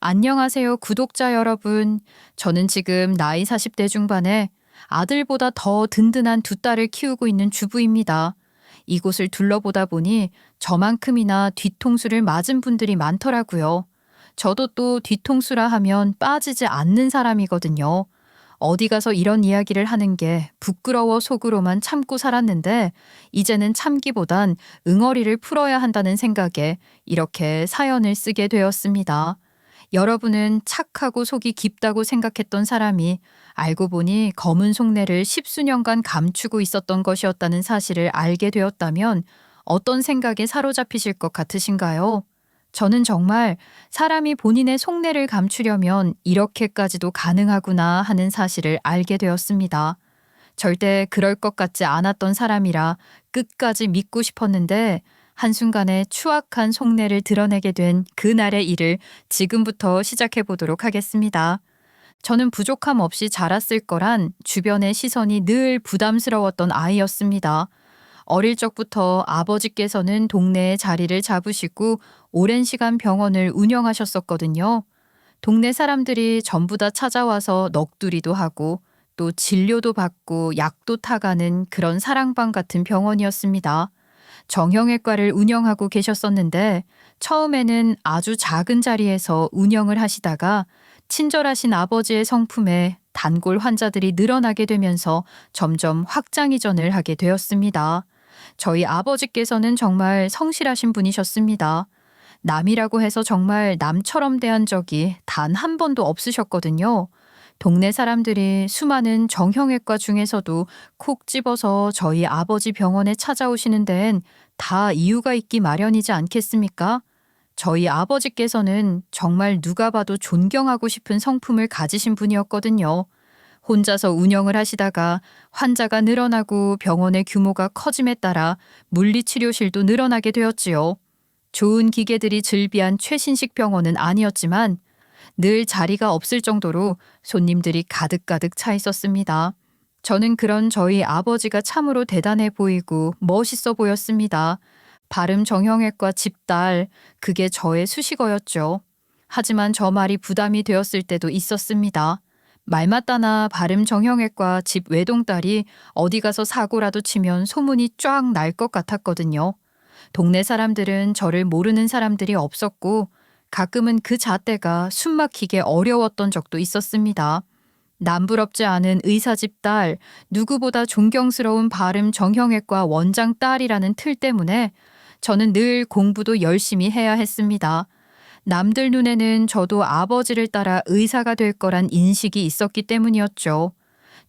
안녕하세요, 구독자 여러분. 저는 지금 나이 40대 중반에 아들보다 더 든든한 두 딸을 키우고 있는 주부입니다. 이곳을 둘러보다 보니 저만큼이나 뒤통수를 맞은 분들이 많더라고요. 저도 또 뒤통수라 하면 빠지지 않는 사람이거든요. 어디 가서 이런 이야기를 하는 게 부끄러워 속으로만 참고 살았는데, 이제는 참기보단 응어리를 풀어야 한다는 생각에 이렇게 사연을 쓰게 되었습니다. 여러분은 착하고 속이 깊다고 생각했던 사람이 알고 보니 검은 속내를 십수년간 감추고 있었던 것이었다는 사실을 알게 되었다면 어떤 생각에 사로잡히실 것 같으신가요? 저는 정말 사람이 본인의 속내를 감추려면 이렇게까지도 가능하구나 하는 사실을 알게 되었습니다. 절대 그럴 것 같지 않았던 사람이라 끝까지 믿고 싶었는데, 한순간에 추악한 속내를 드러내게 된 그날의 일을 지금부터 시작해 보도록 하겠습니다. 저는 부족함 없이 자랐을 거란 주변의 시선이 늘 부담스러웠던 아이였습니다. 어릴 적부터 아버지께서는 동네에 자리를 잡으시고 오랜 시간 병원을 운영하셨었거든요. 동네 사람들이 전부 다 찾아와서 넋두리도 하고 또 진료도 받고 약도 타가는 그런 사랑방 같은 병원이었습니다. 정형외과를 운영하고 계셨었는데, 처음에는 아주 작은 자리에서 운영을 하시다가 친절하신 아버지의 성품에 단골 환자들이 늘어나게 되면서 점점 확장 이전을 하게 되었습니다. 저희 아버지께서는 정말 성실하신 분이셨습니다. 남이라고 해서 정말 남처럼 대한 적이 단 한 번도 없으셨거든요. 동네 사람들이 수많은 정형외과 중에서도 콕 집어서 저희 아버지 병원에 찾아오시는 데엔 다 이유가 있기 마련이지 않겠습니까? 저희 아버지께서는 정말 누가 봐도 존경하고 싶은 성품을 가지신 분이었거든요. 혼자서 운영을 하시다가 환자가 늘어나고 병원의 규모가 커짐에 따라 물리치료실도 늘어나게 되었지요. 좋은 기계들이 즐비한 최신식 병원은 아니었지만 늘 자리가 없을 정도로 손님들이 가득가득 차 있었습니다. 저는 그런 저희 아버지가 참으로 대단해 보이고 멋있어 보였습니다. 발음 정형외과 집딸, 그게 저의 수식어였죠. 하지만 저 말이 부담이 되었을 때도 있었습니다. 말 맞다나 발음 정형외과 집 외동딸이 어디 가서 사고라도 치면 소문이 쫙 날 것 같았거든요. 동네 사람들은 저를 모르는 사람들이 없었고, 가끔은 그 잣대가 숨막히게 어려웠던 적도 있었습니다. 남부럽지 않은 의사집 딸, 누구보다 존경스러운 발음 정형외과 원장 딸이라는 틀 때문에 저는 늘 공부도 열심히 해야 했습니다. 남들 눈에는 저도 아버지를 따라 의사가 될 거란 인식이 있었기 때문이었죠.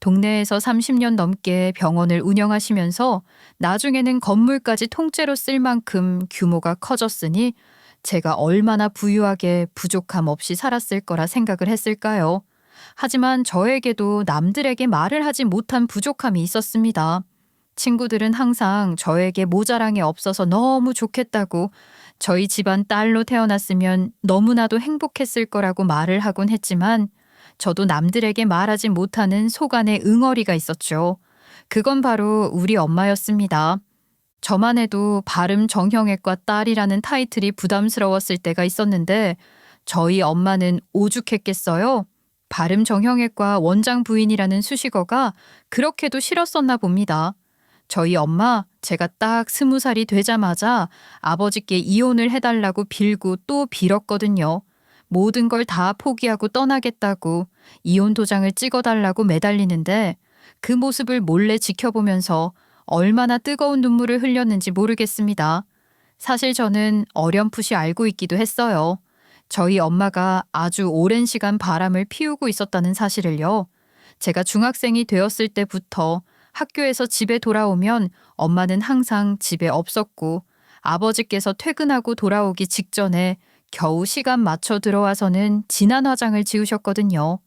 동네에서 30년 넘게 병원을 운영하시면서 나중에는 건물까지 통째로 쓸 만큼 규모가 커졌으니 제가 얼마나 부유하게 부족함 없이 살았을 거라 생각을 했을까요? 하지만 저에게도 남들에게 말을 하지 못한 부족함이 있었습니다. 친구들은 항상 저에게 모자랑이 없어서 너무 좋겠다고, 저희 집안 딸로 태어났으면 너무나도 행복했을 거라고 말을 하곤 했지만, 저도 남들에게 말하지 못하는 속안의 응어리가 있었죠. 그건 바로 우리 엄마였습니다. 저만 해도 발음 정형외과 딸이라는 타이틀이 부담스러웠을 때가 있었는데, 저희 엄마는 오죽했겠어요? 발음 정형외과 원장 부인이라는 수식어가 그렇게도 싫었었나 봅니다. 저희 엄마, 제가 딱 20살이 되자마자 아버지께 이혼을 해달라고 빌고 또 빌었거든요. 모든 걸 다 포기하고 떠나겠다고 이혼 도장을 찍어달라고 매달리는데, 그 모습을 몰래 지켜보면서 얼마나 뜨거운 눈물을 흘렸는지 모르겠습니다. 사실 저는 어렴풋이 알고 있기도 했어요. 저희 엄마가 아주 오랜 시간 바람을 피우고 있었다는 사실을요. 제가 중학생이 되었을 때부터 학교에서 집에 돌아오면 엄마는 항상 집에 없었고, 아버지께서 퇴근하고 돌아오기 직전에 겨우 시간 맞춰 들어와서는 진한 화장을 지우셨거든요.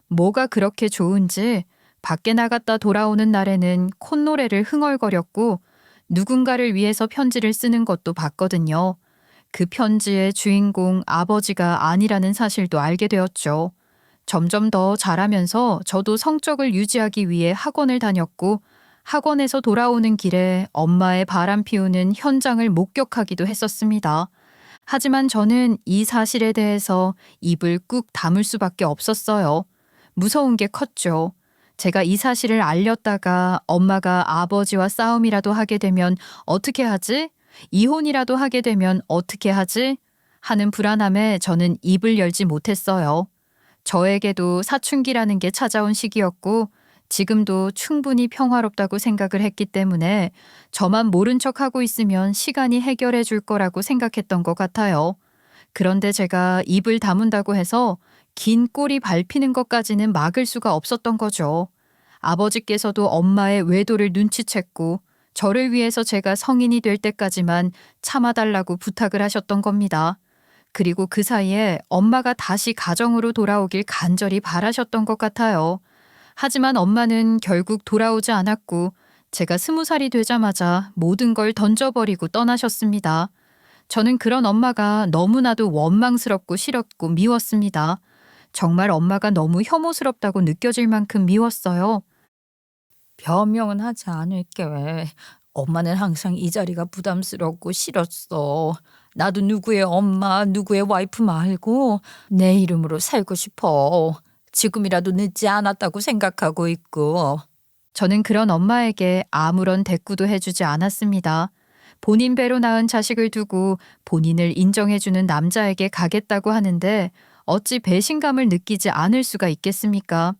뭐가 그렇게 좋은지 밖에 나갔다 돌아오는 날에는 콧노래를 흥얼거렸고, 누군가를 위해서 편지를 쓰는 것도 봤거든요. 그 편지의 주인공 아버지가 아니라는 사실도 알게 되었죠. 점점 더 자라면서 저도 성적을 유지하기 위해 학원을 다녔고, 학원에서 돌아오는 길에 엄마의 바람 피우는 현장을 목격하기도 했었습니다. 하지만 저는 이 사실에 대해서 입을 꾹 다물 수밖에 없었어요. 무서운 게 컸죠. 제가 이 사실을 알렸다가 엄마가 아버지와 싸움이라도 하게 되면 어떻게 하지? 이혼이라도 하게 되면 어떻게 하지? 하는 불안함에 저는 입을 열지 못했어요. 저에게도 사춘기라는 게 찾아온 시기였고 지금도 충분히 평화롭다고 생각을 했기 때문에 저만 모른 척하고 있으면 시간이 해결해 줄 거라고 생각했던 것 같아요. 그런데 제가 입을 다문다고 해서 긴 꼬리 밟히는 것까지는 막을 수가 없었던 거죠. 아버지께서도 엄마의 외도를 눈치챘고 저를 위해서 제가 성인이 될 때까지만 참아달라고 부탁을 하셨던 겁니다. 그리고 그 사이에 엄마가 다시 가정으로 돌아오길 간절히 바라셨던 것 같아요. 하지만 엄마는 결국 돌아오지 않았고 제가 20살이 되자마자 모든 걸 던져버리고 떠나셨습니다. 저는 그런 엄마가 너무나도 원망스럽고 싫었고 미웠습니다. 정말 엄마가 너무 혐오스럽다고 느껴질 만큼 미웠어요. 변명은 하지 않을게. 엄마는 항상 이 자리가 부담스럽고 싫었어. 나도 누구의 엄마, 누구의 와이프 말고 내 이름으로 살고 싶어. 지금이라도 늦지 않았다고 생각하고 있고. 저는 그런 엄마에게 아무런 대꾸도 해주지 않았습니다. 본인 배로 낳은 자식을 두고 본인을 인정해주는 남자에게 가겠다고 하는데 어찌 배신감을 느끼지 않을 수가 있겠습니까?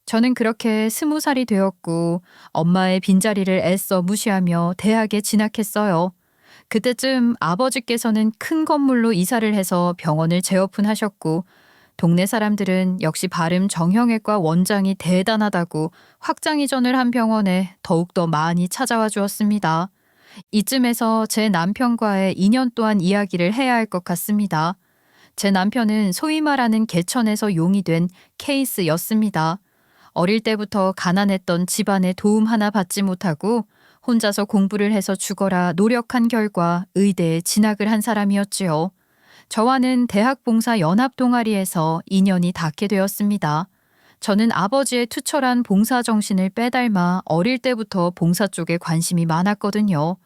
저는 그렇게 20살이 되었고 엄마의 빈자리를 애써 무시하며 대학에 진학했어요. 그때쯤 아버지께서는 큰 건물로 이사를 해서 병원을 재오픈하셨고 동네 사람들은 역시 발음 정형외과 원장이 대단하다고 확장 이전을 한 병원에 더욱더 많이 찾아와 주었습니다. 이쯤에서 제 남편과의 2년 동안 이야기를 해야 할 것 같습니다. 제 남편은 소위 말하는 개천에서 용이 된 케이스였습니다. 어릴 때부터 가난했던 집안의 도움 하나 받지 못하고 혼자서 공부를 해서 죽어라 노력한 결과 의대에 진학을 한 사람이었지요. 저와는 대학 봉사 연합 동아리에서 인연이 닿게 되었습니다. 저는 아버지의 투철한 봉사 정신을 빼닮아 어릴 때부터 봉사 쪽에 관심이 많았거든요.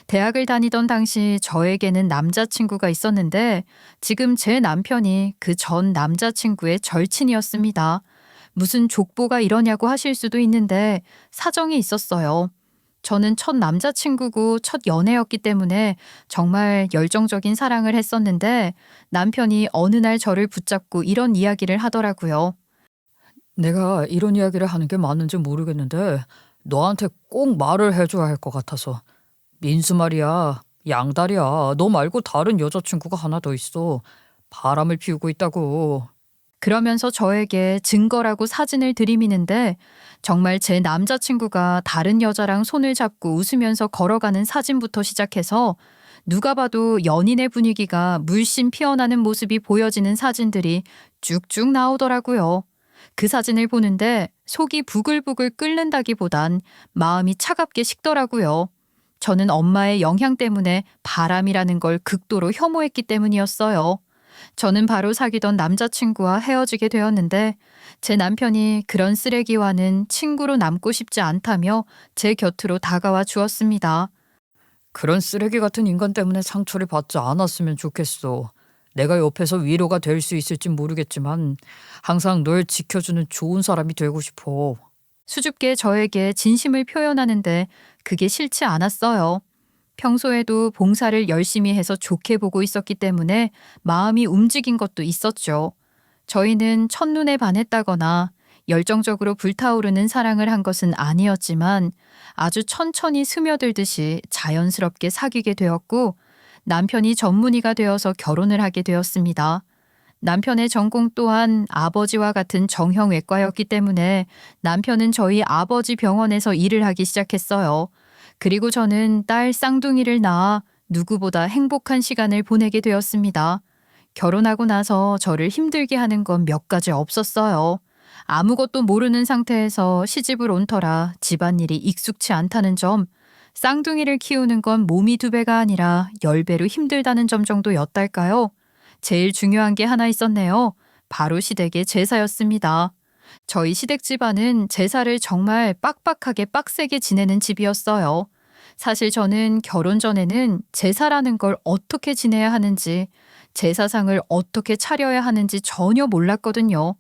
대학을 다니던 당시 저에게는 남자친구가 있었는데 지금 제 남편이 그 전 남자친구의 절친이었습니다. 무슨 족보가 이러냐고 하실 수도 있는데 사정이 있었어요. 저는 첫 남자친구고 첫 연애였기 때문에 정말 열정적인 사랑을 했었는데 남편이 어느 날 저를 붙잡고 이런 이야기를 하더라고요. 내가 이런 이야기를 하는 게 맞는지 모르겠는데 너한테 꼭 말을 해줘야 할 것 같아서. 민수 말이야. 양다리야. 너 말고 다른 여자친구가 하나 더 있어. 바람을 피우고 있다고. 그러면서 저에게 증거라고 사진을 들이미는데 정말 제 남자친구가 다른 여자랑 손을 잡고 웃으면서 걸어가는 사진부터 시작해서 누가 봐도 연인의 분위기가 물씬 피어나는 모습이 보여지는 사진들이 쭉쭉 나오더라고요. 그 사진을 보는데 속이 부글부글 끓는다기보단 마음이 차갑게 식더라고요. 저는 엄마의 영향 때문에 바람이라는 걸 극도로 혐오했기 때문이었어요. 저는 바로 사귀던 남자친구와 헤어지게 되었는데 제 남편이 그런 쓰레기와는 친구로 남고 싶지 않다며 제 곁으로 다가와 주었습니다. 그런 쓰레기 같은 인간 때문에 상처를 받지 않았으면 좋겠어. 내가 옆에서 위로가 될 수 있을지 모르겠지만 항상 널 지켜주는 좋은 사람이 되고 싶어. 수줍게 저에게 진심을 표현하는데 그게 싫지 않았어요. 평소에도 봉사를 열심히 해서 좋게 보고 있었기 때문에 마음이 움직인 것도 있었죠. 저희는 첫눈에 반했다거나 열정적으로 불타오르는 사랑을 한 것은 아니었지만 아주 천천히 스며들듯이 자연스럽게 사귀게 되었고 남편이 전문의가 되어서 결혼을 하게 되었습니다. 남편의 전공 또한 아버지와 같은 정형외과였기 때문에 남편은 저희 아버지 병원에서 일을 하기 시작했어요. 그리고 저는 딸 쌍둥이를 낳아 누구보다 행복한 시간을 보내게 되었습니다. 결혼하고 나서 저를 힘들게 하는 건 몇 가지 없었어요. 아무것도 모르는 상태에서 시집을 온 터라 집안일이 익숙치 않다는 점, 쌍둥이를 키우는 건 몸이 2배가 아니라 10배로 힘들다는 점 정도였달까요? 제일 중요한 게 하나 있었네요. 바로 시댁의 제사였습니다. 저희 시댁 집안은 제사를 정말 빡빡하게 빡세게 지내는 집이었어요. 사실 저는 결혼 전에는 제사라는 걸 어떻게 지내야 하는지 제사상을 어떻게 차려야 하는지 전혀 몰랐거든요.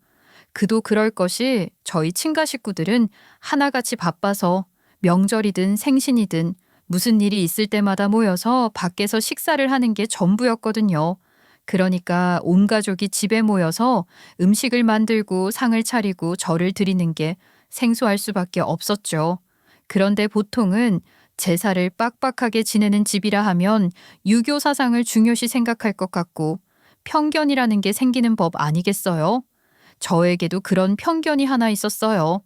그도 그럴 것이 저희 친가 식구들은 하나같이 바빠서 명절이든 생신이든 무슨 일이 있을 때마다 모여서 밖에서 식사를 하는 게 전부였거든요. 그러니까 온 가족이 집에 모여서 음식을 만들고 상을 차리고 절을 드리는 게 생소할 수밖에 없었죠. 그런데 보통은 제사를 빡빡하게 지내는 집이라 하면 유교 사상을 중요시 생각할 것 같고 편견이라는 게 생기는 법 아니겠어요? 저에게도 그런 편견이 하나 있었어요.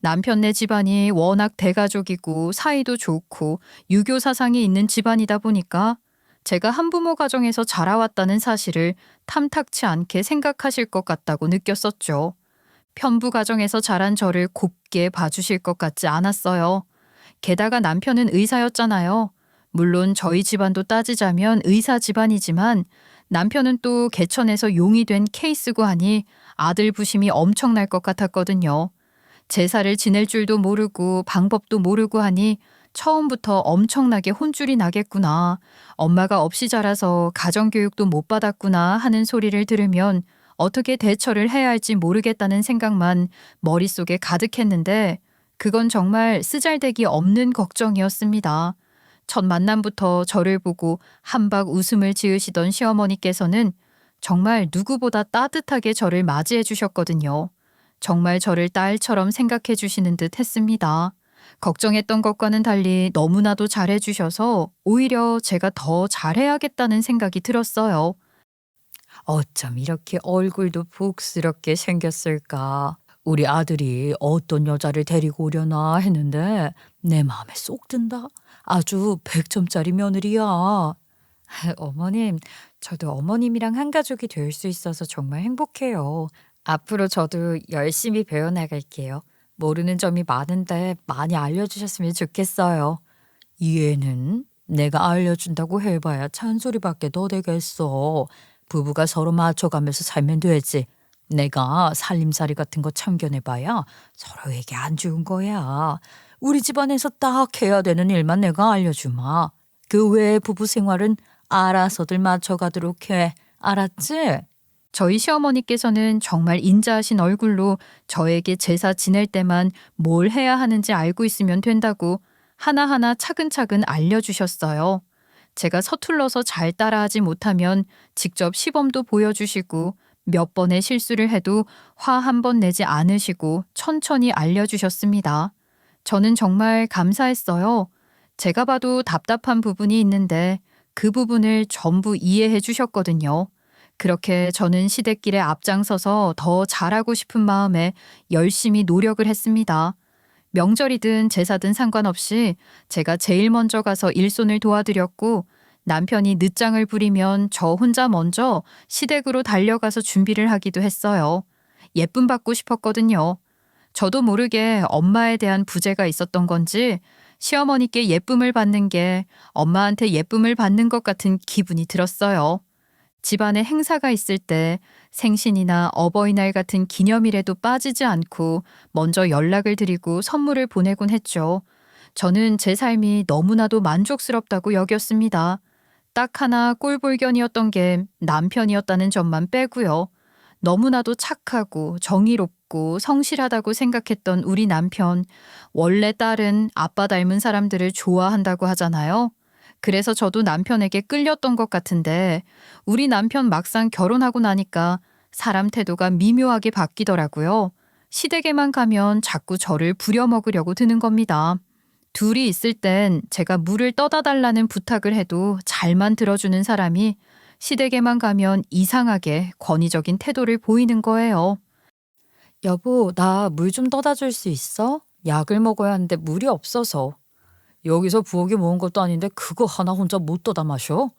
남편네 집안이 워낙 대가족이고 사이도 좋고 유교 사상이 있는 집안이다 보니까 제가 한부모 가정에서 자라왔다는 사실을 탐탁치 않게 생각하실 것 같다고 느꼈었죠. 편부 가정에서 자란 저를 곱게 봐주실 것 같지 않았어요. 게다가 남편은 의사였잖아요. 물론 저희 집안도 따지자면 의사 집안이지만 남편은 또 개천에서 용이 된 케이스고 하니 아들 부심이 엄청날 것 같았거든요. 제사를 지낼 줄도 모르고 방법도 모르고 하니 처음부터 엄청나게 혼쭐이 나겠구나. 엄마가 없이 자라서 가정교육도 못 받았구나 하는 소리를 들으면 어떻게 대처를 해야 할지 모르겠다는 생각만 머릿속에 가득했는데 그건 정말 쓰잘데기 없는 걱정이었습니다. 첫 만남부터 저를 보고 한박 웃음을 지으시던 시어머니께서는 정말 누구보다 따뜻하게 저를 맞이해 주셨거든요. 정말 저를 딸처럼 생각해 주시는 듯 했습니다. 걱정했던 것과는 달리 너무나도 잘해 주셔서 오히려 제가 더 잘해야겠다는 생각이 들었어요. 어쩜 이렇게 얼굴도 복스럽게 생겼을까? 우리 아들이 어떤 여자를 데리고 오려나 했는데 내 마음에 쏙 든다. 아주 100점짜리 며느리야. 어머님, 저도 어머님이랑 한 가족이 될 수 있어서 정말 행복해요. 앞으로 저도 열심히 배워나갈게요. 모르는 점이 많은데 많이 알려주셨으면 좋겠어요. 얘는 내가 알려준다고 해봐야 잔소리밖에 더 되겠어. 부부가 서로 맞춰가면서 살면 되지. 내가 살림살이 같은 거 참견해봐야 서로에게 안 좋은 거야. 우리 집안에서 딱 해야 되는 일만 내가 알려주마. 그 외의 부부 생활은 알아서들 맞춰가도록 해. 알았지? 저희 시어머니께서는 정말 인자하신 얼굴로 저에게 제사 지낼 때만 뭘 해야 하는지 알고 있으면 된다고 하나하나 차근차근 알려주셨어요. 제가 서툴러서 잘 따라하지 못하면 직접 시범도 보여주시고 몇 번의 실수를 해도 화 한 번 내지 않으시고 천천히 알려주셨습니다. 저는 정말 감사했어요. 제가 봐도 답답한 부분이 있는데 그 부분을 전부 이해해 주셨거든요. 그렇게 저는 시댁길에 앞장서서 더 잘하고 싶은 마음에 열심히 노력을 했습니다. 명절이든 제사든 상관없이 제가 제일 먼저 가서 일손을 도와드렸고 남편이 늦장을 부리면 저 혼자 먼저 시댁으로 달려가서 준비를 하기도 했어요. 예쁨 받고 싶었거든요. 저도 모르게 엄마에 대한 부재가 있었던 건지 시어머니께 예쁨을 받는 게 엄마한테 예쁨을 받는 것 같은 기분이 들었어요. 집안에 행사가 있을 때 생신이나 어버이날 같은 기념일에도 빠지지 않고 먼저 연락을 드리고 선물을 보내곤 했죠. 저는 제 삶이 너무나도 만족스럽다고 여겼습니다. 딱 하나 꼴불견이었던 게 남편이었다는 점만 빼고요. 너무나도 착하고 정의롭고 성실하다고 생각했던 우리 남편. 원래 딸은 아빠 닮은 사람들을 좋아한다고 하잖아요. 그래서 저도 남편에게 끌렸던 것 같은데 우리 남편 막상 결혼하고 나니까 사람 태도가 미묘하게 바뀌더라고요. 시댁에만 가면 자꾸 저를 부려먹으려고 드는 겁니다. 둘이 있을 땐 제가 물을 떠다 달라는 부탁을 해도 잘만 들어주는 사람이 시댁에만 가면 이상하게 권위적인 태도를 보이는 거예요. 여보, 나 물 좀 떠다 줄 수 있어? 약을 먹어야 하는데 물이 없어서. 여기서 부엌에 모은 것도 아닌데 그거 하나 혼자 못 떠다 마셔?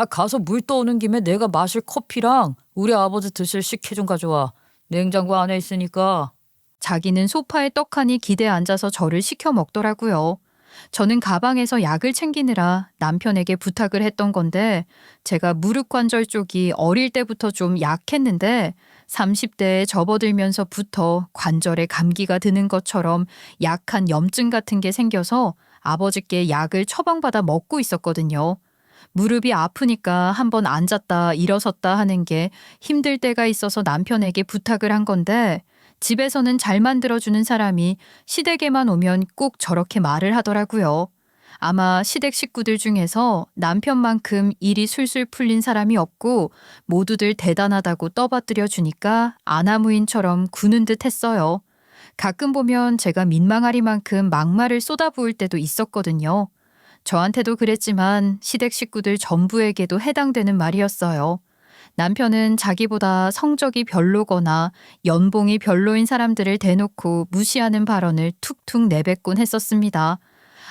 가서 물 떠오는 김에 내가 마실 커피랑 우리 아버지 드실 식혜 좀 가져와. 냉장고 안에 있으니까. 자기는 소파에 떡하니 기대 앉아서 저를 시켜 먹더라고요. 저는 가방에서 약을 챙기느라 남편에게 부탁을 했던 건데 제가 무릎 관절 쪽이 어릴 때부터 좀 약했는데 30대에 접어들면서부터 관절에 감기가 드는 것처럼 약한 염증 같은 게 생겨서 아버지께 약을 처방받아 먹고 있었거든요. 무릎이 아프니까 한번 앉았다 일어섰다 하는 게 힘들 때가 있어서 남편에게 부탁을 한 건데 집에서는 잘 만들어주는 사람이 시댁에만 오면 꼭 저렇게 말을 하더라고요. 아마 시댁 식구들 중에서 남편만큼 일이 술술 풀린 사람이 없고 모두들 대단하다고 떠받들여 주니까 아나무인처럼 구는 듯 했어요. 가끔 보면 제가 민망하리만큼 막말을 쏟아부을 때도 있었거든요. 저한테도 그랬지만 시댁 식구들 전부에게도 해당되는 말이었어요. 남편은 자기보다 성적이 별로거나 연봉이 별로인 사람들을 대놓고 무시하는 발언을 툭툭 내뱉곤 했었습니다.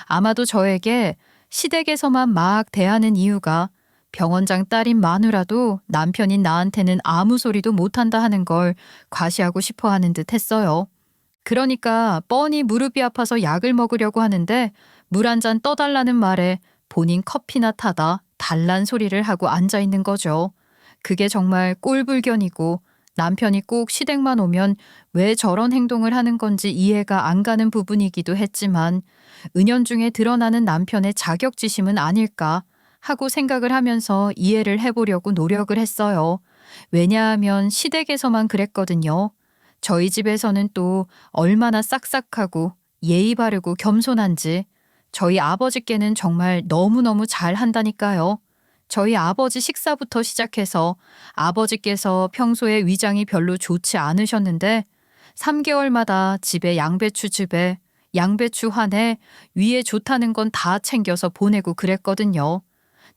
아마도 저에게 시댁에서만 막 대하는 이유가 병원장 딸인 마누라도 남편인 나한테는 아무 소리도 못한다 하는 걸 과시하고 싶어 하는 듯 했어요. 그러니까 뻔히 무릎이 아파서 약을 먹으려고 하는데 물 한 잔 떠달라는 말에 본인 커피나 타다 달란 소리를 하고 앉아 있는 거죠. 그게 정말 꼴불견이고 남편이 꼭 시댁만 오면 왜 저런 행동을 하는 건지 이해가 안 가는 부분이기도 했지만 은연중에 드러나는 남편의 자격지심은 아닐까 하고 생각을 하면서 이해를 해보려고 노력을 했어요. 왜냐하면 시댁에서만 그랬거든요. 저희 집에서는 또 얼마나 싹싹하고 예의 바르고 겸손한지 저희 아버지께는 정말 너무너무 잘 한다니까요. 저희 아버지 식사부터 시작해서 아버지께서 평소에 위장이 별로 좋지 않으셨는데 3개월마다 집에 양배추즙에 양배추 한에 위에 좋다는 건 다 챙겨서 보내고 그랬거든요.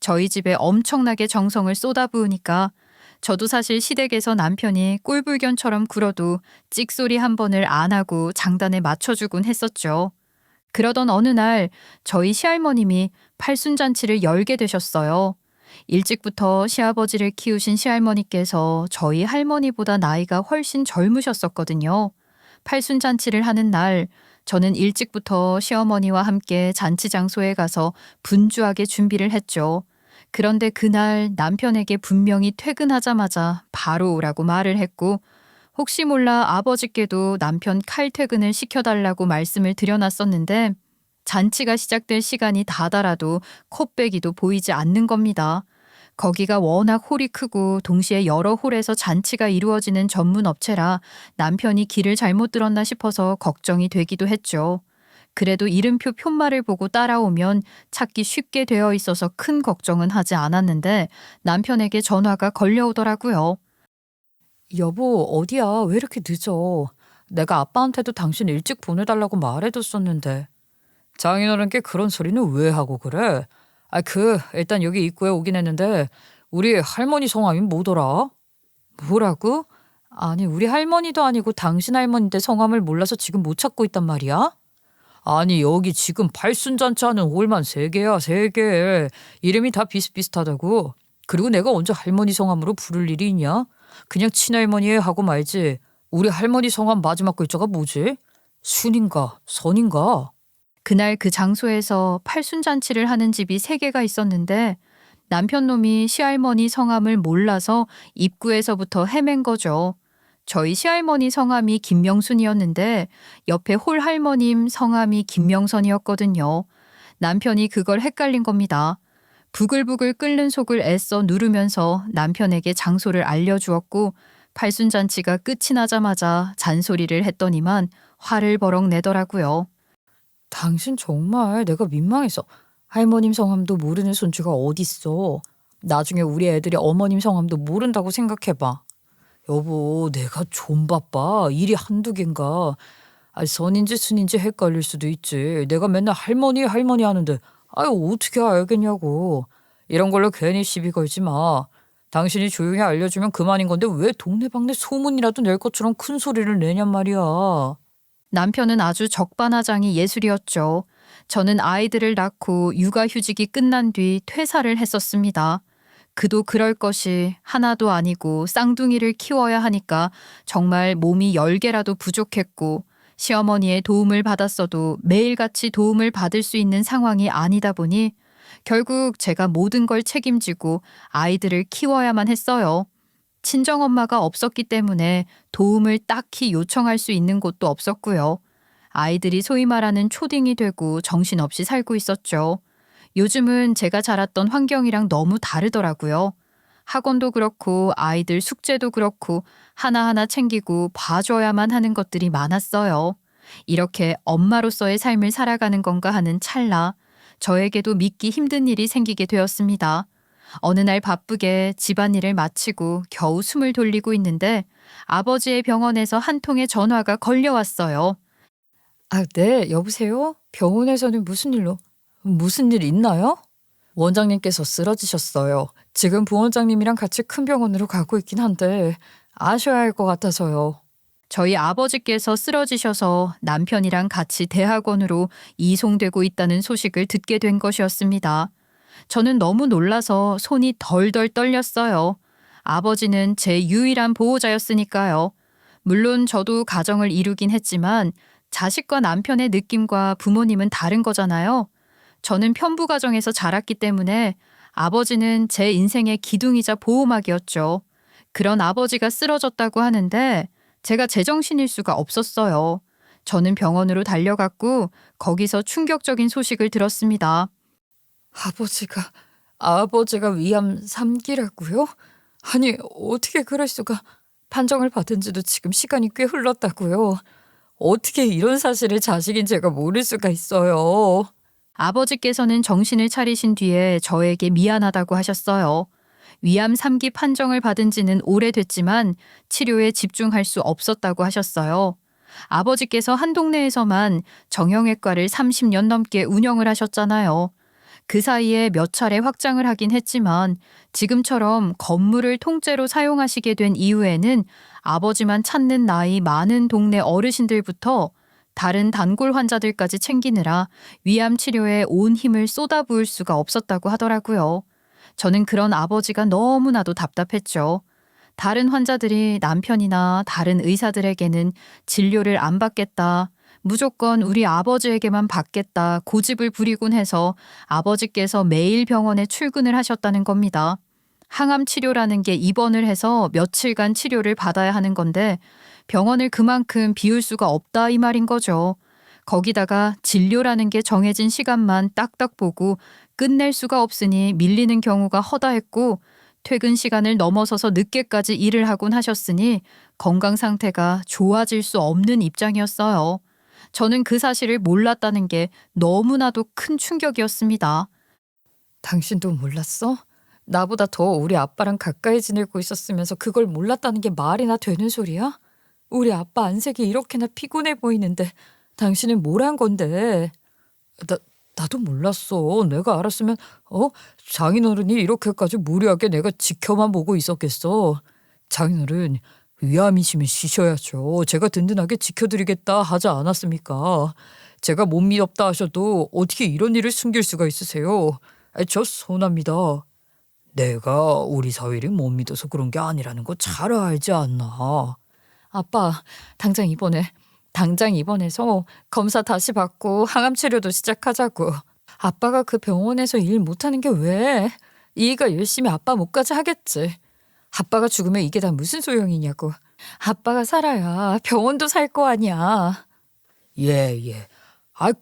저희 집에 엄청나게 정성을 쏟아부으니까 저도 사실 시댁에서 남편이 꼴불견처럼 굴어도 찍소리 한 번을 안 하고 장단에 맞춰주곤 했었죠. 그러던 어느 날 저희 시할머님이 팔순잔치를 열게 되셨어요. 일찍부터 시아버지를 키우신 시할머니께서 저희 할머니보다 나이가 훨씬 젊으셨었거든요. 팔순잔치를 하는 날 저는 일찍부터 시어머니와 함께 잔치 장소에 가서 분주하게 준비를 했죠. 그런데 그날 남편에게 분명히 퇴근하자마자 바로 오라고 말을 했고 혹시 몰라 아버지께도 남편 칼퇴근을 시켜달라고 말씀을 드려놨었는데 잔치가 시작될 시간이 다다라도 콧배기도 보이지 않는 겁니다. 거기가 워낙 홀이 크고 동시에 여러 홀에서 잔치가 이루어지는 전문 업체라 남편이 길을 잘못 들었나 싶어서 걱정이 되기도 했죠. 그래도 이름표 푯말을 보고 따라오면 찾기 쉽게 되어 있어서 큰 걱정은 하지 않았는데 남편에게 전화가 걸려오더라고요. 여보, 어디야? 왜 이렇게 늦어? 내가 아빠한테도 당신 일찍 보내달라고 말해뒀었는데. 장인어른께 그런 소리는 왜 하고 그래? 일단 여기 입구에 오긴 했는데 우리 할머니 성함이 뭐더라? 뭐라고? 아니, 우리 할머니도 아니고 당신 할머니인데 성함을 몰라서 지금 못 찾고 있단 말이야? 아니, 여기 지금 팔순잔치 하는 홀만 3개야, 3개. 이름이 다 비슷비슷하다고. 그리고 내가 언제 할머니 성함으로 부를 일이 있냐? 그냥 친할머니 하고 말지. 우리 할머니 성함 마지막 글자가 뭐지? 순인가 선인가? 그날 그 장소에서 팔순잔치를 하는 집이 3개가 있었는데 남편 놈이 시할머니 성함을 몰라서 입구에서부터 헤맨 거죠. 저희 시할머니 성함이 김명순이었는데 옆에 홀 할머님 성함이 김명선이었거든요. 남편이 그걸 헷갈린 겁니다. 부글부글 끓는 속을 애써 누르면서 남편에게 장소를 알려주었고 팔순잔치가 끝이 나자마자 잔소리를 했더니만 화를 버럭 내더라고요. 당신 정말 내가 민망해서 할머님 성함도 모르는 손주가 어딨어. 나중에 우리 애들이 어머님 성함도 모른다고 생각해봐. 여보, 내가 좀 바빠. 일이 한두 갠가. 선인지 순인지 헷갈릴 수도 있지. 내가 맨날 할머니 할머니 하는데 어떻게 알겠냐고. 이런 걸로 괜히 시비 걸지 마. 당신이 조용히 알려주면 그만인 건데 왜 동네방네 소문이라도 낼 것처럼 큰 소리를 내냔 말이야. 남편은 아주 적반하장이 예술이었죠. 저는 아이들을 낳고 육아휴직이 끝난 뒤 퇴사를 했었습니다. 그도 그럴 것이 하나도 아니고 쌍둥이를 키워야 하니까 정말 몸이 10개라도 부족했고 시어머니의 도움을 받았어도 매일같이 도움을 받을 수 있는 상황이 아니다 보니 결국 제가 모든 걸 책임지고 아이들을 키워야만 했어요. 친정엄마가 없었기 때문에 도움을 딱히 요청할 수 있는 곳도 없었고요. 아이들이 소위 말하는 초딩이 되고 정신없이 살고 있었죠. 요즘은 제가 자랐던 환경이랑 너무 다르더라고요. 학원도 그렇고 아이들 숙제도 그렇고 하나하나 챙기고 봐줘야만 하는 것들이 많았어요. 이렇게 엄마로서의 삶을 살아가는 건가 하는 찰나 저에게도 믿기 힘든 일이 생기게 되었습니다. 어느 날 바쁘게 집안일을 마치고 겨우 숨을 돌리고 있는데 아버지의 병원에서 한 통의 전화가 걸려왔어요. 아, 네, 여보세요? 병원에서는 무슨 일 있나요? 원장님께서 쓰러지셨어요. 지금 부원장님이랑 같이 큰 병원으로 가고 있긴 한데 아셔야 할 것 같아서요. 저희 아버지께서 쓰러지셔서 남편이랑 같이 대학원으로 이송되고 있다는 소식을 듣게 된 것이었습니다. 저는 너무 놀라서 손이 덜덜 떨렸어요. 아버지는 제 유일한 보호자였으니까요. 물론 저도 가정을 이루긴 했지만 자식과 남편의 느낌과 부모님은 다른 거잖아요. 저는 편부 가정에서 자랐기 때문에 아버지는 제 인생의 기둥이자 보호막이었죠. 그런 아버지가 쓰러졌다고 하는데 제가 제정신일 수가 없었어요. 저는 병원으로 달려갔고 거기서 충격적인 소식을 들었습니다. 아버지가 위암 3기라고요? 아니, 어떻게 그럴 수가. 판정을 받은 지도 지금 시간이 꽤 흘렀다고요. 어떻게 이런 사실을 자식인 제가 모를 수가 있어요. 아버지께서는 정신을 차리신 뒤에 저에게 미안하다고 하셨어요. 위암 3기 판정을 받은 지는 오래됐지만 치료에 집중할 수 없었다고 하셨어요. 아버지께서 한 동네에서만 정형외과를 30년 넘게 운영을 하셨잖아요. 그 사이에 몇 차례 확장을 하긴 했지만 지금처럼 건물을 통째로 사용하시게 된 이후에는 아버지만 찾는 나이 많은 동네 어르신들부터 다른 단골 환자들까지 챙기느라 위암 치료에 온 힘을 쏟아부을 수가 없었다고 하더라고요. 저는 그런 아버지가 너무나도 답답했죠. 다른 환자들이 남편이나 다른 의사들에게는 진료를 안 받겠다, 무조건 우리 아버지에게만 받겠다 고집을 부리곤 해서 아버지께서 매일 병원에 출근을 하셨다는 겁니다. 항암 치료라는 게 입원을 해서 며칠간 치료를 받아야 하는 건데 병원을 그만큼 비울 수가 없다 이 말인 거죠. 거기다가 진료라는 게 정해진 시간만 딱딱 보고 끝낼 수가 없으니 밀리는 경우가 허다했고 퇴근 시간을 넘어서서 늦게까지 일을 하곤 하셨으니 건강 상태가 좋아질 수 없는 입장이었어요. 저는 그 사실을 몰랐다는 게 너무나도 큰 충격이었습니다. 당신도 몰랐어? 나보다 더 우리 아빠랑 가까이 지내고 있었으면서 그걸 몰랐다는 게 말이나 되는 소리야? 우리 아빠 안색이 이렇게나 피곤해 보이는데 당신은 뭘 한 건데? 나도 몰랐어. 내가 알았으면 장인어른이 이렇게까지 무리하게 내가 지켜만 보고 있었겠어. 장인어른 위암이시면 쉬셔야죠. 제가 든든하게 지켜드리겠다 하지 않았습니까? 제가 못 믿었다 하셔도 어떻게 이런 일을 숨길 수가 있으세요? 저 서운합니다. 내가 우리 사위를 못 믿어서 그런 게 아니라는 거 잘 알지 않나? 아빠, 당장 입원해서 검사 다시 받고 항암 치료도 시작하자고. 아빠가 그 병원에서 일 못하는 게 왜? 이가 열심히 아빠 목까지 하겠지. 아빠가 죽으면 이게 다 무슨 소용이냐고. 아빠가 살아야 병원도 살 거 아니야. 예.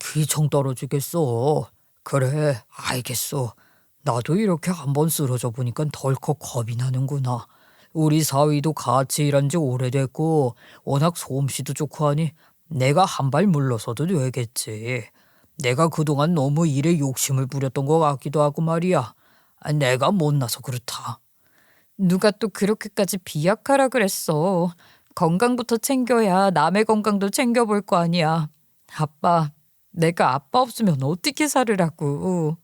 귀청 떨어지겠어. 그래, 알겠어. 나도 이렇게 한번 쓰러져 보니까 덜컥 겁이 나는구나. 우리 사위도 같이 일한 지 오래됐고 워낙 솜씨도 좋고 하니 내가 한 발 물러서도 되겠지. 내가 그동안 너무 일에 욕심을 부렸던 것 같기도 하고 말이야. 내가 못나서 그렇다. 누가 또 그렇게까지 비약하라 그랬어. 건강부터 챙겨야 남의 건강도 챙겨볼 거 아니야. 아빠, 내가 아빠 없으면 어떻게 살으라고.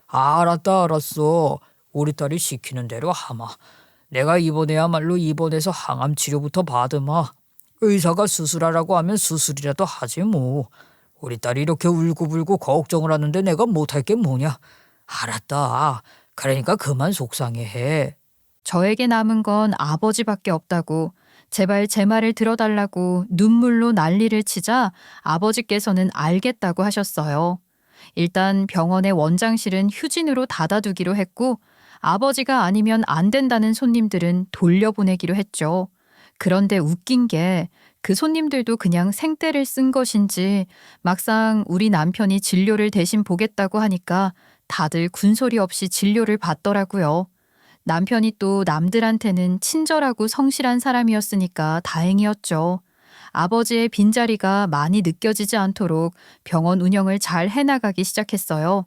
알았어. 우리 딸이 시키는 대로 하마. 내가 이번에야말로 입원해서 항암 치료부터 받으마. 의사가 수술하라고 하면 수술이라도 하지 뭐. 우리 딸이 이렇게 울고불고 걱정을 하는데 내가 못할 게 뭐냐. 알았다. 그러니까 그만 속상해해. 저에게 남은 건 아버지밖에 없다고 제발 제 말을 들어달라고 눈물로 난리를 치자 아버지께서는 알겠다고 하셨어요. 일단 병원의 원장실은 휴진으로 닫아두기로 했고 아버지가 아니면 안 된다는 손님들은 돌려보내기로 했죠. 그런데 웃긴 게 그 손님들도 그냥 생떼를 쓴 것인지 막상 우리 남편이 진료를 대신 보겠다고 하니까 다들 군소리 없이 진료를 받더라고요. 남편이 또 남들한테는 친절하고 성실한 사람이었으니까 다행이었죠. 아버지의 빈자리가 많이 느껴지지 않도록 병원 운영을 잘 해나가기 시작했어요.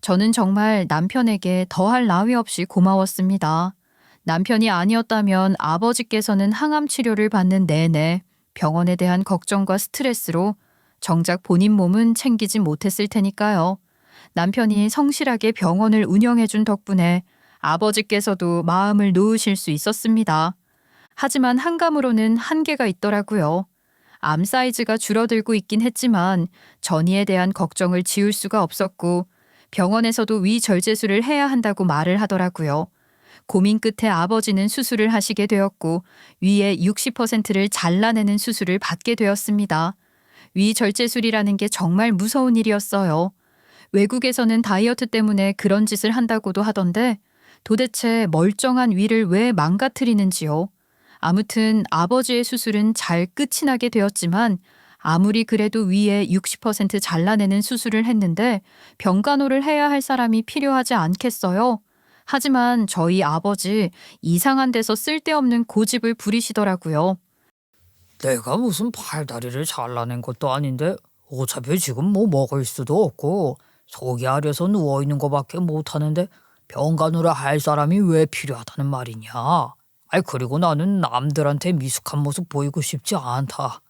저는 정말 남편에게 더할 나위 없이 고마웠습니다. 남편이 아니었다면 아버지께서는 항암 치료를 받는 내내 병원에 대한 걱정과 스트레스로 정작 본인 몸은 챙기지 못했을 테니까요. 남편이 성실하게 병원을 운영해준 덕분에 아버지께서도 마음을 놓으실 수 있었습니다. 하지만 한감으로는 한계가 있더라고요. 암 사이즈가 줄어들고 있긴 했지만 전이에 대한 걱정을 지울 수가 없었고 병원에서도 위절제술을 해야 한다고 말을 하더라고요. 고민 끝에 아버지는 수술을 하시게 되었고 위의 60%를 잘라내는 수술을 받게 되었습니다. 위절제술이라는 게 정말 무서운 일이었어요. 외국에서는 다이어트 때문에 그런 짓을 한다고도 하던데 도대체 멀쩡한 위를 왜 망가뜨리는지요. 아무튼 아버지의 수술은 잘 끝이 나게 되었지만 아무리 그래도 위에 60% 잘라내는 수술을 했는데 병간호를 해야 할 사람이 필요하지 않겠어요? 하지만 저희 아버지 이상한 데서 쓸데없는 고집을 부리시더라고요. 내가 무슨 팔다리를 잘라낸 것도 아닌데 어차피 지금 뭐 먹을 수도 없고 속이 아려서 누워있는 거밖에 못하는데 병간호를 할 사람이 왜 필요하다는 말이냐. 아이 그리고 나는 남들한테 미숙한 모습 보이고 싶지 않다.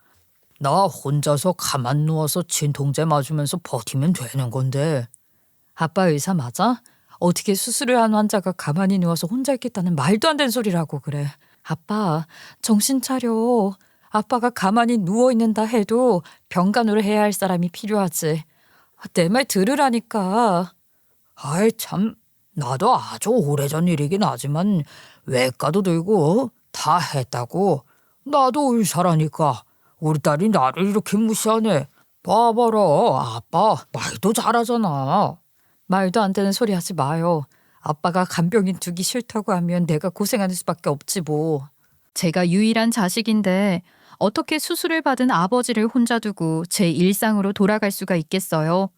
나 혼자서 가만 누워서 진통제 맞으면서 버티면 되는 건데. 아빠 의사 맞아? 어떻게 수술을 한 환자가 가만히 누워서 혼자 있겠다는 말도 안 되는 소리라고 그래. 아빠 정신 차려. 아빠가 가만히 누워있는다 해도 병간호를 해야 할 사람이 필요하지. 내 말 들으라니까. 아이 참 나도 아주 오래전 일이긴 하지만 외과도 들고 다 했다고. 나도 의사라니까. 우리 딸이 나를 이렇게 무시하네. 봐봐라 아빠 말도 잘하잖아. 말도 안 되는 소리 하지 마요. 아빠가 간병인 두기 싫다고 하면 내가 고생하는 수밖에 없지 뭐. 제가 유일한 자식인데 어떻게 수술을 받은 아버지를 혼자 두고 제 일상으로 돌아갈 수가 있겠어요.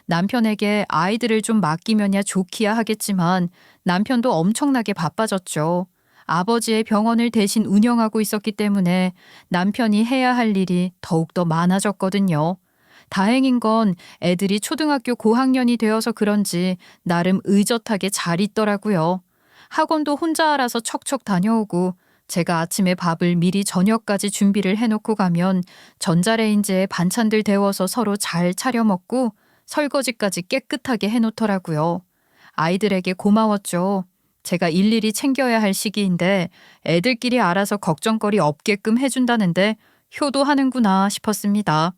남편에게 아이들을 좀 맡기면야 좋기야 하겠지만 남편도 엄청나게 바빠졌죠. 아버지의 병원을 대신 운영하고 있었기 때문에 남편이 해야 할 일이 더욱더 많아졌거든요. 다행인 건 애들이 초등학교 고학년이 되어서 그런지 나름 의젓하게 잘 있더라고요. 학원도 혼자 알아서 척척 다녀오고 제가 아침에 밥을 미리 저녁까지 준비를 해놓고 가면 전자레인지에 반찬들 데워서 서로 잘 차려 먹고 설거지까지 깨끗하게 해놓더라고요. 아이들에게 고마웠죠. 제가 일일이 챙겨야 할 시기인데 애들끼리 알아서 걱정거리 없게끔 해준다는데 효도하는구나 싶었습니다.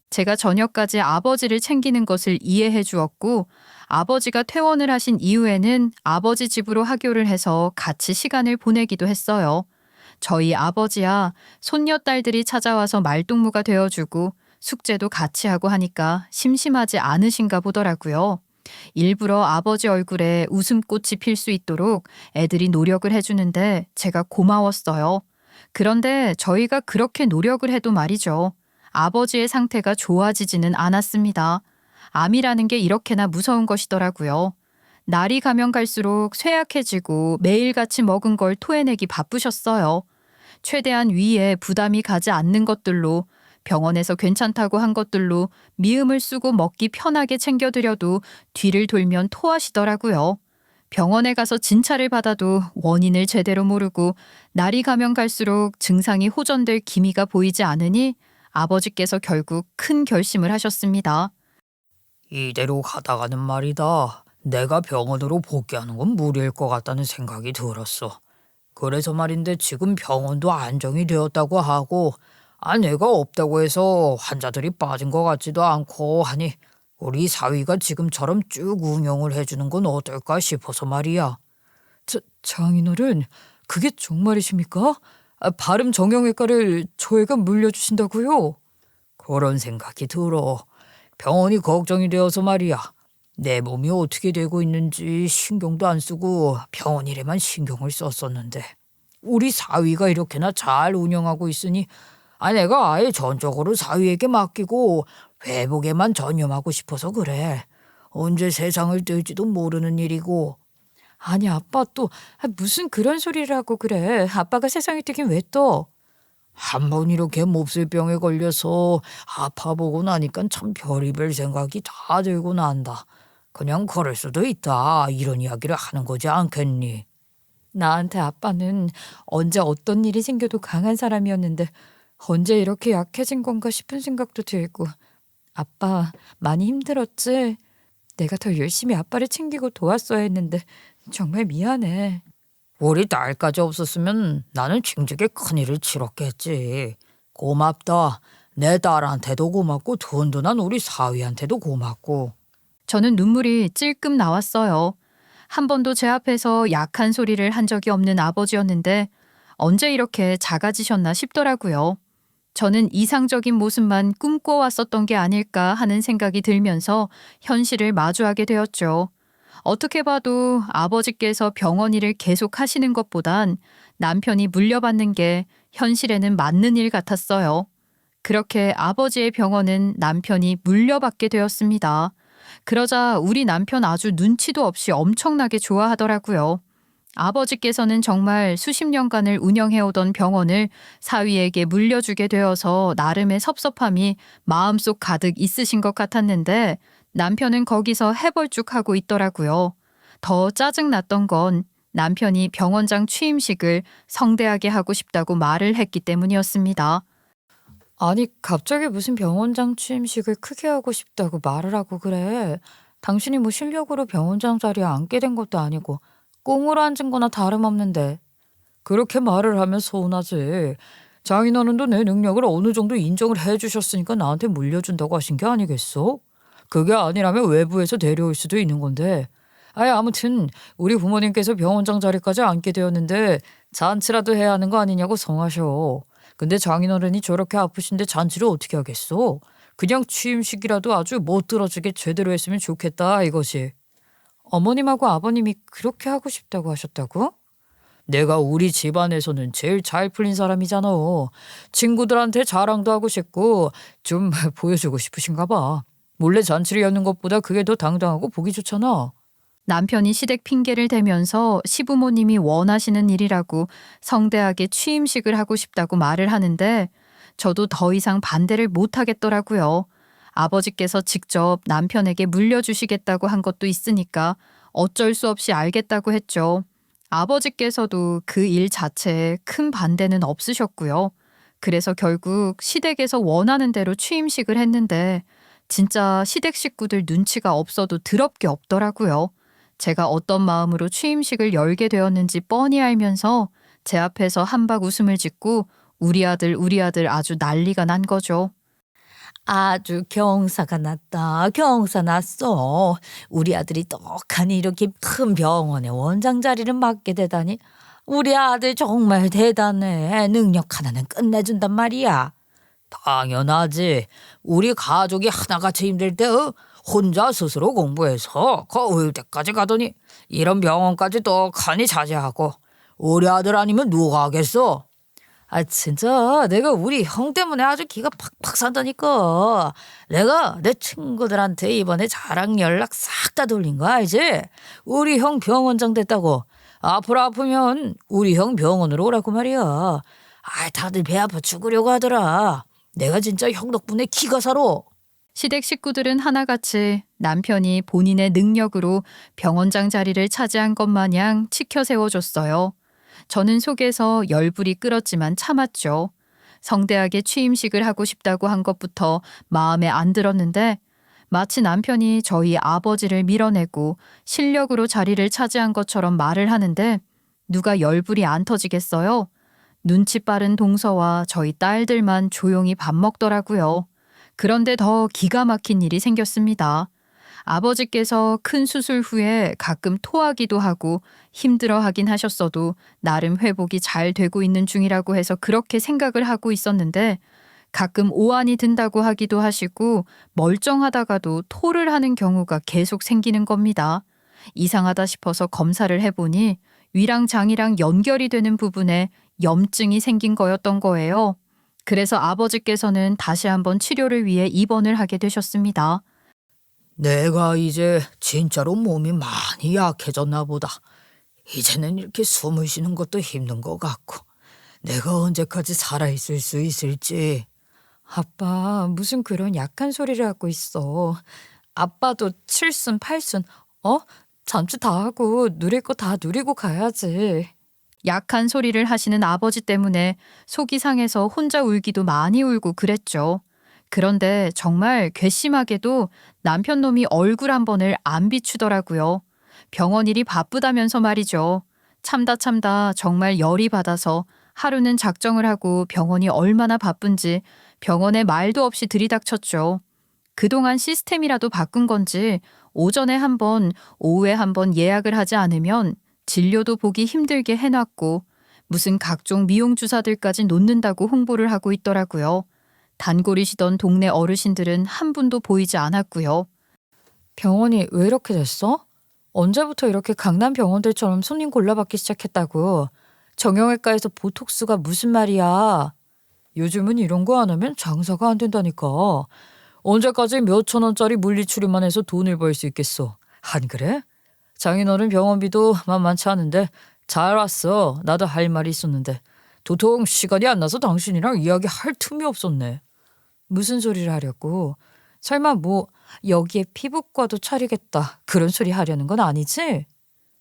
제가 저녁까지 아버지를 챙기는 것을 이해해 주었고 아버지가 퇴원을 하신 이후에는 아버지 집으로 하교를 해서 같이 시간을 보내기도 했어요. 저희 아버지야 손녀딸들이 찾아와서 말동무가 되어주고 숙제도 같이 하고 하니까 심심하지 않으신가 보더라고요. 일부러 아버지 얼굴에 웃음꽃이 필 수 있도록 애들이 노력을 해주는데 제가 고마웠어요. 그런데 저희가 그렇게 노력을 해도 말이죠. 아버지의 상태가 좋아지지는 않았습니다. 암이라는 게 이렇게나 무서운 것이더라고요. 날이 가면 갈수록 쇠약해지고 매일같이 먹은 걸 토해내기 바쁘셨어요. 최대한 위에 부담이 가지 않는 것들로 병원에서 괜찮다고 한 것들로 미음을 쓰고 먹기 편하게 챙겨드려도 뒤를 돌면 토하시더라고요. 병원에 가서 진찰을 받아도 원인을 제대로 모르고 날이 가면 갈수록 증상이 호전될 기미가 보이지 않으니 아버지께서 결국 큰 결심을 하셨습니다. 이대로 가다가는 말이다. 내가 병원으로 복귀하는 건 무리일 것 같다는 생각이 들었어. 그래서 말인데 지금 병원도 안정이 되었다고 하고 아내가 없다고 해서 환자들이 빠진 것 같지도 않고 하니 우리 사위가 지금처럼 쭉 운영을 해주는 건 어떨까 싶어서 말이야. 장인어른 그게 정말이십니까? 발음 정형외과를 저희가 물려주신다고요? 그런 생각이 들어. 병원이 걱정이 되어서 말이야. 내 몸이 어떻게 되고 있는지 신경도 안 쓰고 병원 일에만 신경을 썼었는데 우리 사위가 이렇게나 잘 운영하고 있으니 아내가 아예 전적으로 사위에게 맡기고 회복에만 전념하고 싶어서 그래. 언제 세상을 뜰지도 모르는 일이고. 아니 아빠 또 무슨 그런 소리를 하고 그래. 아빠가 세상에 뜨긴 왜 떠? 한 번 이렇게 몹쓸 병에 걸려서 아파보고 나니까 참 별의별 생각이 다 들고 난다. 그냥 그럴 수도 있다. 이런 이야기를 하는 거지 않겠니? 나한테 아빠는 언제 어떤 일이 생겨도 강한 사람이었는데 언제 이렇게 약해진 건가 싶은 생각도 들고. 아빠 많이 힘들었지? 내가 더 열심히 아빠를 챙기고 도왔어야 했는데 정말 미안해. 우리 딸까지 없었으면 나는 징직에 큰일을 치렀겠지. 고맙다. 내 딸한테도 고맙고 든든한 우리 사위한테도 고맙고. 저는 눈물이 찔끔 나왔어요. 한 번도 제 앞에서 약한 소리를 한 적이 없는 아버지였는데 언제 이렇게 작아지셨나 싶더라고요. 저는 이상적인 모습만 꿈꿔왔었던 게 아닐까 하는 생각이 들면서 현실을 마주하게 되었죠. 어떻게 봐도 아버지께서 병원 일을 계속 하시는 것보단 남편이 물려받는 게 현실에는 맞는 일 같았어요. 그렇게 아버지의 병원은 남편이 물려받게 되었습니다. 그러자 우리 남편 아주 눈치도 없이 엄청나게 좋아하더라고요. 아버지께서는 정말 수십 년간을 운영해오던 병원을 사위에게 물려주게 되어서 나름의 섭섭함이 마음속 가득 있으신 것 같았는데 남편은 거기서 해벌쭉하고 있더라고요. 더 짜증났던 건 남편이 병원장 취임식을 성대하게 하고 싶다고 말을 했기 때문이었습니다. 아니 갑자기 무슨 병원장 취임식을 크게 하고 싶다고 말을 하고 그래. 당신이 뭐 실력으로 병원장 자리에 앉게 된 것도 아니고 꽁으로 앉은 거나 다름없는데. 그렇게 말을 하면 서운하지. 장인어른도 내 능력을 어느 정도 인정을 해주셨으니까 나한테 물려준다고 하신 게 아니겠어? 그게 아니라면 외부에서 데려올 수도 있는 건데. 아무튼 우리 부모님께서 병원장 자리까지 앉게 되었는데 잔치라도 해야 하는 거 아니냐고 성하셔. 근데 장인어른이 저렇게 아프신데 잔치를 어떻게 하겠어? 그냥 취임식이라도 아주 멋들어지게 제대로 했으면 좋겠다 이것이. 어머님하고 아버님이 그렇게 하고 싶다고 하셨다고? 내가 우리 집안에서는 제일 잘 풀린 사람이잖아. 친구들한테 자랑도 하고 싶고 좀 보여주고 싶으신가 봐. 몰래 잔치를 여는 것보다 그게 더 당당하고 보기 좋잖아. 남편이 시댁 핑계를 대면서 시부모님이 원하시는 일이라고 성대하게 취임식을 하고 싶다고 말을 하는데 저도 더 이상 반대를 못 하겠더라고요. 아버지께서 직접 남편에게 물려주시겠다고 한 것도 있으니까 어쩔 수 없이 알겠다고 했죠. 아버지께서도 그 일 자체에 큰 반대는 없으셨고요. 그래서 결국 시댁에서 원하는 대로 취임식을 했는데 진짜 시댁 식구들 눈치가 없어도 더럽게 없더라고요. 제가 어떤 마음으로 취임식을 열게 되었는지 뻔히 알면서 제 앞에서 한박 웃음을 짓고 우리 아들 아주 난리가 난 거죠. 아주 경사가 났다. 경사 났어. 우리 아들이 떡하니 이렇게 큰 병원에 원장 자리를 맡게 되다니. 우리 아들 정말 대단해. 능력 하나는 끝내준단 말이야. 당연하지. 우리 가족이 하나같이 힘들 때 혼자 스스로 공부해서 의대까지 가더니 이런 병원까지 떡하니 자제하고. 우리 아들 아니면 누가 하겠어? 진짜 내가 우리 형 때문에 아주 기가 팍팍 산다니까. 내가 내 친구들한테 이번에 자랑 연락 싹 다 돌린 거 알지? 우리 형 병원장 됐다고. 앞으로 아프면 우리 형 병원으로 오라고 말이야. 다들 배 아파 죽으려고 하더라. 내가 진짜 형 덕분에 기가 살아. 시댁 식구들은 하나같이 남편이 본인의 능력으로 병원장 자리를 차지한 것 마냥 치켜 세워줬어요. 저는 속에서 열불이 끓었지만 참았죠. 성대하게 취임식을 하고 싶다고 한 것부터 마음에 안 들었는데 마치 남편이 저희 아버지를 밀어내고 실력으로 자리를 차지한 것처럼 말을 하는데 누가 열불이 안 터지겠어요? 눈치 빠른 동서와 저희 딸들만 조용히 밥 먹더라고요. 그런데 더 기가 막힌 일이 생겼습니다. 아버지께서 큰 수술 후에 가끔 토하기도 하고 힘들어하긴 하셨어도 나름 회복이 잘 되고 있는 중이라고 해서 그렇게 생각을 하고 있었는데 가끔 오한이 든다고 하기도 하시고 멀쩡하다가도 토를 하는 경우가 계속 생기는 겁니다. 이상하다 싶어서 검사를 해보니 위랑 장이랑 연결이 되는 부분에 염증이 생긴 거였던 거예요. 그래서 아버지께서는 다시 한번 치료를 위해 입원을 하게 되셨습니다. 내가 이제 진짜로 몸이 많이 약해졌나 보다. 이제는 이렇게 숨을 쉬는 것도 힘든 것 같고 내가 언제까지 살아있을 수 있을지. 아빠 무슨 그런 약한 소리를 하고 있어. 아빠도 칠순 팔순 잠수 다 하고 누릴 거 다 누리고 가야지. 약한 소리를 하시는 아버지 때문에 속이 상해서 혼자 울기도 많이 울고 그랬죠. 그런데 정말 괘씸하게도 남편 놈이 얼굴 한 번을 안 비추더라고요. 병원 일이 바쁘다면서 말이죠. 참다 정말 열이 받아서 하루는 작정을 하고 병원이 얼마나 바쁜지 병원에 말도 없이 들이닥쳤죠. 그동안 시스템이라도 바꾼 건지 오전에 한 번, 오후에 한 번 예약을 하지 않으면 진료도 보기 힘들게 해놨고 무슨 각종 미용 주사들까지 놓는다고 홍보를 하고 있더라고요. 단골이시던 동네 어르신들은 한 분도 보이지 않았고요. 병원이 왜 이렇게 됐어? 언제부터 이렇게 강남 병원들처럼 손님 골라받기 시작했다고? 정형외과에서 보톡스가 무슨 말이야? 요즘은 이런 거 안 하면 장사가 안 된다니까. 언제까지 몇천 원짜리 물리치료만 해서 돈을 벌 수 있겠어? 안 그래? 장인어른 병원비도 만만치 않은데 잘 왔어. 나도 할 말이 있었는데 도통 시간이 안 나서 당신이랑 이야기할 틈이 없었네. 무슨 소리를 하려고? 설마 뭐 여기에 피부과도 차리겠다 그런 소리 하려는 건 아니지?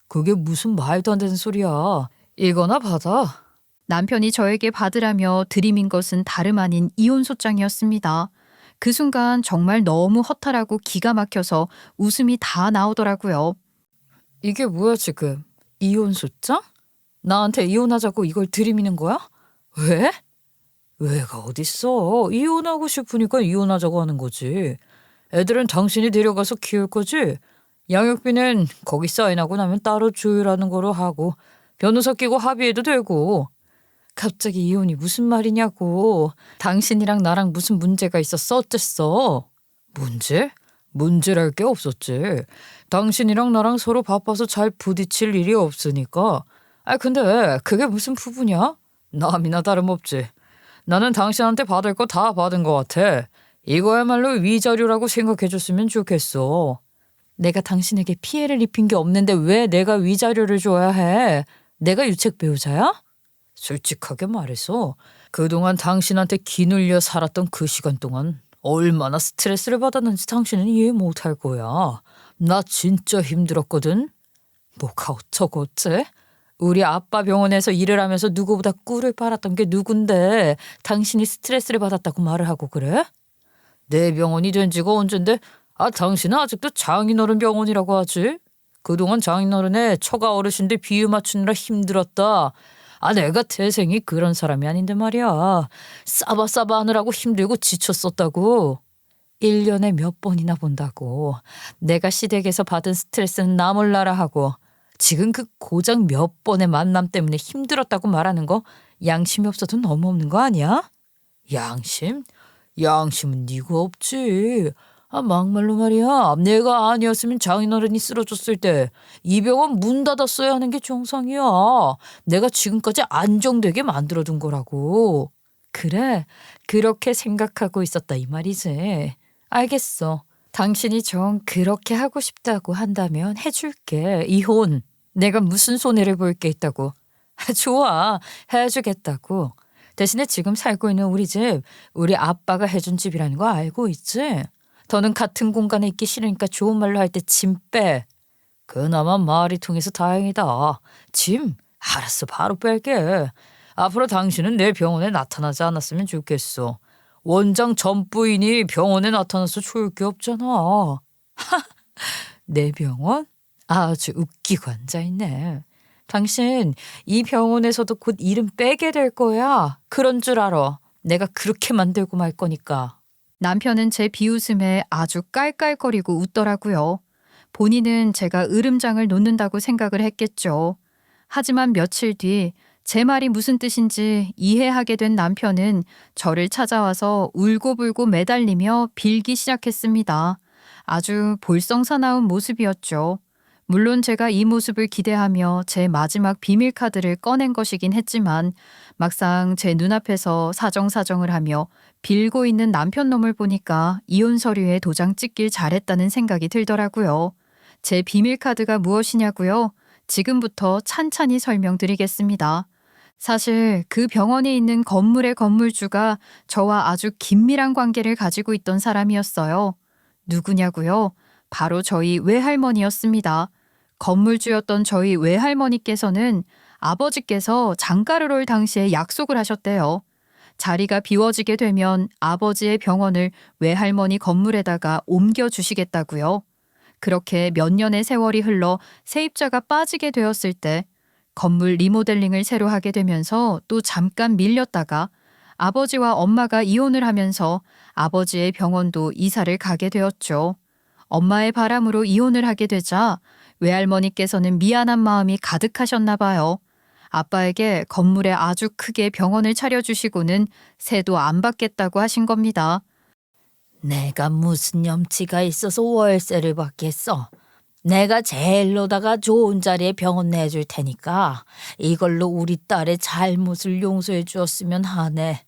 그게 무슨 말도 안 되는 소리야. 이거나 받아. 남편이 저에게 받으라며 들이민 것은 다름 아닌 이혼 소장이었습니다. 그 순간 정말 너무 허탈하고 기가 막혀서 웃음이 다 나오더라고요. 이게 뭐야 지금? 이혼 소장? 나한테 이혼하자고 이걸 들이미는 거야? 왜? 왜가 어딨어. 이혼하고 싶으니까 이혼하자고 하는 거지. 애들은 당신이 데려가서 키울 거지. 양육비는 거기 사인하고 나면 따로 조율하는 거로 하고 변호사 끼고 합의해도 되고. 갑자기 이혼이 무슨 말이냐고. 당신이랑 나랑 무슨 문제가 있었어 어쨌어. 문제? 문제랄 게 없었지. 당신이랑 나랑 서로 바빠서 잘 부딪힐 일이 없으니까. 근데 그게 무슨 부부냐? 남이나 다름없지. 나는 당신한테 받을 거 다 받은 것 같아. 이거야말로 위자료라고 생각해줬으면 좋겠어. 내가 당신에게 피해를 입힌 게 없는데 왜 내가 위자료를 줘야 해? 내가 유책 배우자야? 솔직하게 말해서 그동안 당신한테 기눌려 살았던 그 시간 동안 얼마나 스트레스를 받았는지 당신은 이해 못할 거야. 나 진짜 힘들었거든. 뭐가 어쩌고 어째? 우리 아빠 병원에서 일을 하면서 누구보다 꿀을 빨았던 게 누군데 당신이 스트레스를 받았다고 말을 하고 그래? 내 병원이 된 지가 언젠데 당신은 아직도 장인어른 병원이라고 하지? 그동안 장인어른의 처가 어르신들 비유 맞추느라 힘들었다. 내가 태생이 그런 사람이 아닌데 말이야. 싸바싸바 하느라고 힘들고 지쳤었다고. 1년에 몇 번이나 본다고. 내가 시댁에서 받은 스트레스는 나 몰라라 하고 지금 그 고작 몇 번의 만남 때문에 힘들었다고 말하는 거 양심이 없어도 너무 없는 거 아니야? 양심? 양심은 니가 없지. 막말로 말이야. 내가 아니었으면 장인어른이 쓰러졌을 때 이 병원 문 닫았어야 하는 게 정상이야. 내가 지금까지 안정되게 만들어둔 거라고. 그래, 그렇게 생각하고 있었다 이 말이지. 알겠어. 당신이 정 그렇게 하고 싶다고 한다면 해줄게. 이혼. 내가 무슨 손해를 볼 게 있다고. 좋아, 해주겠다고. 대신에 지금 살고 있는 우리 집, 우리 아빠가 해준 집이라는 거 알고 있지? 더는 같은 공간에 있기 싫으니까 좋은 말로 할 때 짐 빼. 그나마 말이 통해서 다행이다. 짐? 알았어, 바로 뺄게. 앞으로 당신은 내 병원에 나타나지 않았으면 좋겠어. 원장 전 부인이 병원에 나타나서 좋을 게 없잖아. 내 병원? 아주 웃기고 앉아있네. 당신 이 병원에서도 곧 이름 빼게 될 거야. 그런 줄 알아. 내가 그렇게 만들고 말 거니까. 남편은 제 비웃음에 아주 깔깔거리고 웃더라고요. 본인은 제가 으름장을 놓는다고 생각을 했겠죠. 하지만 며칠 뒤 제 말이 무슨 뜻인지 이해하게 된 남편은 저를 찾아와서 울고불고 매달리며 빌기 시작했습니다. 아주 볼썽사나운 모습이었죠. 물론 제가 이 모습을 기대하며 제 마지막 비밀 카드를 꺼낸 것이긴 했지만 막상 제 눈앞에서 사정사정을 하며 빌고 있는 남편 놈을 보니까 이혼 서류에 도장 찍길 잘했다는 생각이 들더라고요. 제 비밀 카드가 무엇이냐고요? 지금부터 찬찬히 설명드리겠습니다. 사실 그 병원에 있는 건물의 건물주가 저와 아주 긴밀한 관계를 가지고 있던 사람이었어요. 누구냐고요? 바로 저희 외할머니였습니다. 건물주였던 저희 외할머니께서는 아버지께서 장가를 올 당시에 약속을 하셨대요. 자리가 비워지게 되면 아버지의 병원을 외할머니 건물에다가 옮겨주시겠다고요. 그렇게 몇 년의 세월이 흘러 세입자가 빠지게 되었을 때 건물 리모델링을 새로 하게 되면서 또 잠깐 밀렸다가 아버지와 엄마가 이혼을 하면서 아버지의 병원도 이사를 가게 되었죠. 엄마의 바람으로 이혼을 하게 되자 외할머니께서는 미안한 마음이 가득하셨나 봐요. 아빠에게 건물에 아주 크게 병원을 차려주시고는 세도 안 받겠다고 하신 겁니다. 내가 무슨 염치가 있어서 월세를 받겠어. 내가 제일로다가 좋은 자리에 병원 내줄 테니까 이걸로 우리 딸의 잘못을 용서해 주었으면 하네.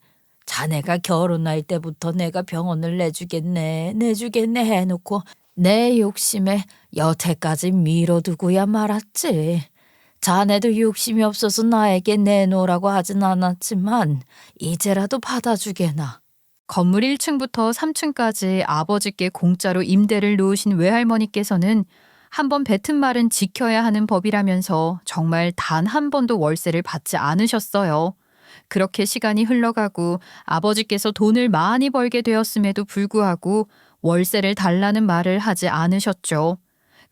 자네가 결혼할 때부터 내가 병원을 내주겠네 해놓고 내 욕심에 여태까지 미뤄두고야 말았지. 자네도 욕심이 없어서 나에게 내놓으라고 하진 않았지만 이제라도 받아주게나. 건물 1층부터 3층까지 아버지께 공짜로 임대를 놓으신 외할머니께서는 한 번 뱉은 말은 지켜야 하는 법이라면서 정말 단 한 번도 월세를 받지 않으셨어요. 그렇게 시간이 흘러가고 아버지께서 돈을 많이 벌게 되었음에도 불구하고 월세를 달라는 말을 하지 않으셨죠.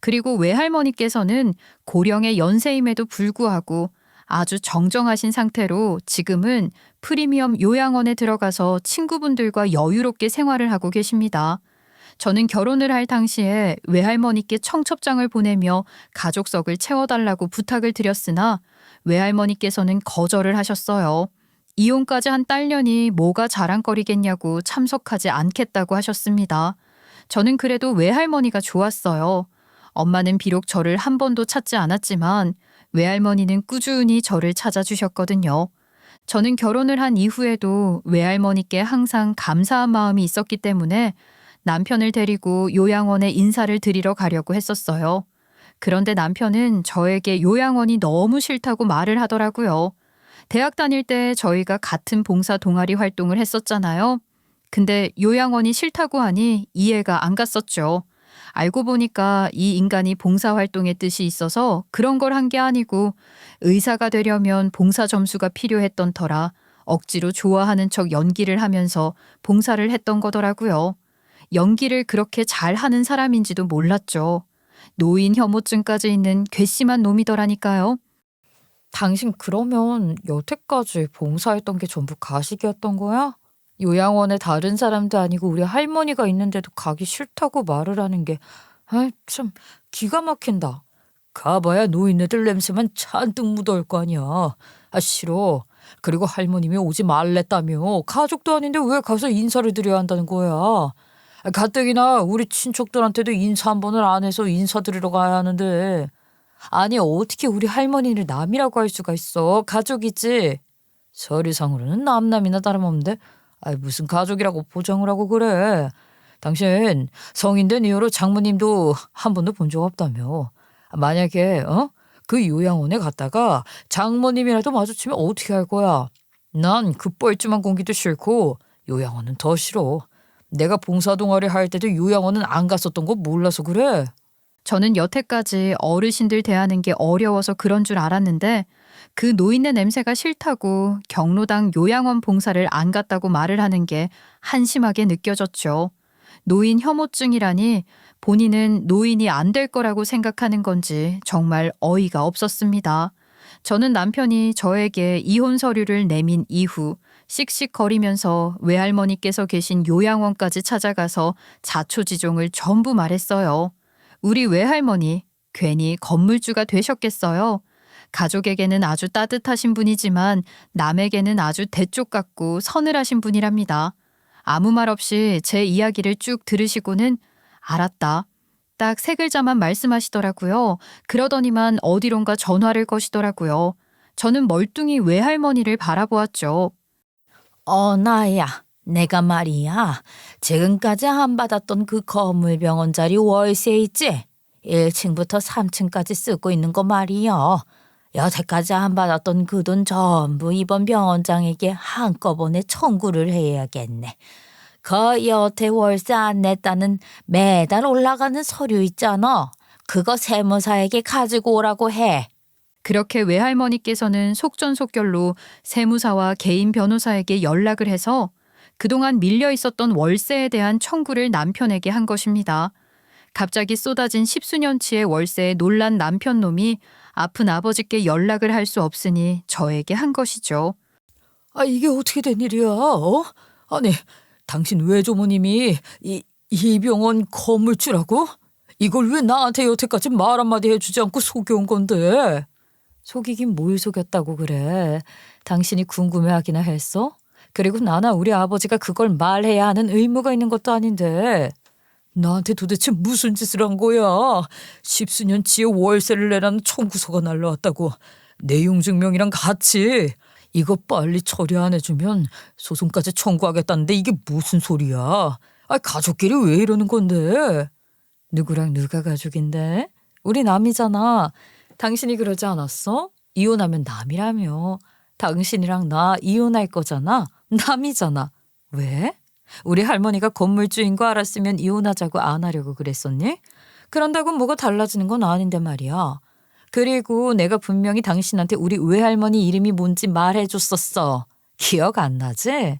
그리고 외할머니께서는 고령의 연세임에도 불구하고 아주 정정하신 상태로 지금은 프리미엄 요양원에 들어가서 친구분들과 여유롭게 생활을 하고 계십니다. 저는 결혼을 할 당시에 외할머니께 청첩장을 보내며 가족석을 채워달라고 부탁을 드렸으나 외할머니께서는 거절을 하셨어요. 이혼까지 한 딸년이 뭐가 자랑거리겠냐고 참석하지 않겠다고 하셨습니다. 저는 그래도 외할머니가 좋았어요. 엄마는 비록 저를 한 번도 찾지 않았지만 외할머니는 꾸준히 저를 찾아주셨거든요. 저는 결혼을 한 이후에도 외할머니께 항상 감사한 마음이 있었기 때문에 남편을 데리고 요양원에 인사를 드리러 가려고 했었어요. 그런데 남편은 저에게 요양원이 너무 싫다고 말을 하더라고요. 대학 다닐 때 저희가 같은 봉사 동아리 활동을 했었잖아요. 근데 요양원이 싫다고 하니 이해가 안 갔었죠. 알고 보니까 이 인간이 봉사활동의 뜻이 있어서 그런 걸 한 게 아니고 의사가 되려면 봉사 점수가 필요했던 터라 억지로 좋아하는 척 연기를 하면서 봉사를 했던 거더라고요. 연기를 그렇게 잘하는 사람인지도 몰랐죠. 노인 혐오증까지 있는 괘씸한 놈이더라니까요. 당신 그러면 여태까지 봉사했던 게 전부 가식이었던 거야? 요양원에 다른 사람도 아니고 우리 할머니가 있는데도 가기 싫다고 말을 하는 게 참 기가 막힌다. 가봐야 노인네들 냄새만 잔뜩 묻어올 거 아니야. 싫어. 그리고 할머님이 오지 말랬다며. 가족도 아닌데 왜 가서 인사를 드려야 한다는 거야. 가뜩이나 우리 친척들한테도 인사 한 번을 안 해서 인사드리러 가야 하는데. 아니 어떻게 우리 할머니를 남이라고 할 수가 있어. 가족이지. 서류상으로는 남남이나 다름없는데 무슨 가족이라고 보장을 하고 그래. 당신 성인 된 이후로 장모님도 한 번도 본 적 없다며. 만약에 그 요양원에 갔다가 장모님이라도 마주치면 어떻게 할 거야. 난 그 뻘쭘한 공기도 싫고 요양원은 더 싫어. 내가 봉사동아리 할 때도 요양원은 안 갔었던 거 몰라서 그래. 저는 여태까지 어르신들 대하는 게 어려워서 그런 줄 알았는데 그 노인네 냄새가 싫다고 경로당 요양원 봉사를 안 갔다고 말을 하는 게 한심하게 느껴졌죠. 노인 혐오증이라니 본인은 노인이 안 될 거라고 생각하는 건지 정말 어이가 없었습니다. 저는 남편이 저에게 이혼 서류를 내민 이후 씩씩거리면서 외할머니께서 계신 요양원까지 찾아가서 자초지종을 전부 말했어요. 우리 외할머니 괜히 건물주가 되셨겠어요. 가족에게는 아주 따뜻하신 분이지만 남에게는 아주 대쪽 같고 서늘하신 분이랍니다. 아무 말 없이 제 이야기를 쭉 들으시고는 알았다. 딱 세 글자만 말씀하시더라고요. 그러더니만 어디론가 전화를 거시더라고요. 저는 멀뚱히 외할머니를 바라보았죠. 나야. 내가 말이야. 지금까지 안 받았던 그 건물 병원 자리 월세 있지? 1층부터 3층까지 쓰고 있는 거 말이야. 여태까지 안 받았던 그 돈 전부 이번 병원장에게 한꺼번에 청구를 해야겠네. 그 여태 월세 안 냈다는 매달 올라가는 서류 있잖아. 그거 세무사에게 가지고 오라고 해. 그렇게 외할머니께서는 속전속결로 세무사와 개인 변호사에게 연락을 해서 그동안 밀려 있었던 월세에 대한 청구를 남편에게 한 것입니다. 갑자기 쏟아진 십수년치의 월세에 놀란 남편놈이 아픈 아버지께 연락을 할 수 없으니 저에게 한 것이죠. 이게 어떻게 된 일이야? 아니, 당신 외조모님이 이 병원 건물주라고? 이걸 왜 나한테 여태까지 말 한마디 해주지 않고 속여온 건데? 속이긴 뭘 속였다고 그래. 당신이 궁금해하기나 했어? 그리고 나나 우리 아버지가 그걸 말해야 하는 의무가 있는 것도 아닌데. 나한테 도대체 무슨 짓을 한 거야? 십수년치의 월세를 내라는 청구서가 날라왔다고. 내용 증명이랑 같이. 이거 빨리 처리 안 해주면 소송까지 청구하겠다는데 이게 무슨 소리야? 가족끼리 왜 이러는 건데? 누구랑 누가 가족인데? 우리 남이잖아. 당신이 그러지 않았어? 이혼하면 남이라며. 당신이랑 나 이혼할 거잖아. 남이잖아. 왜? 우리 할머니가 건물주인 거 알았으면 이혼하자고 안 하려고 그랬었니? 그런다고 뭐가 달라지는 건 아닌데 말이야. 그리고 내가 분명히 당신한테 우리 외할머니 이름이 뭔지 말해줬었어. 기억 안 나지?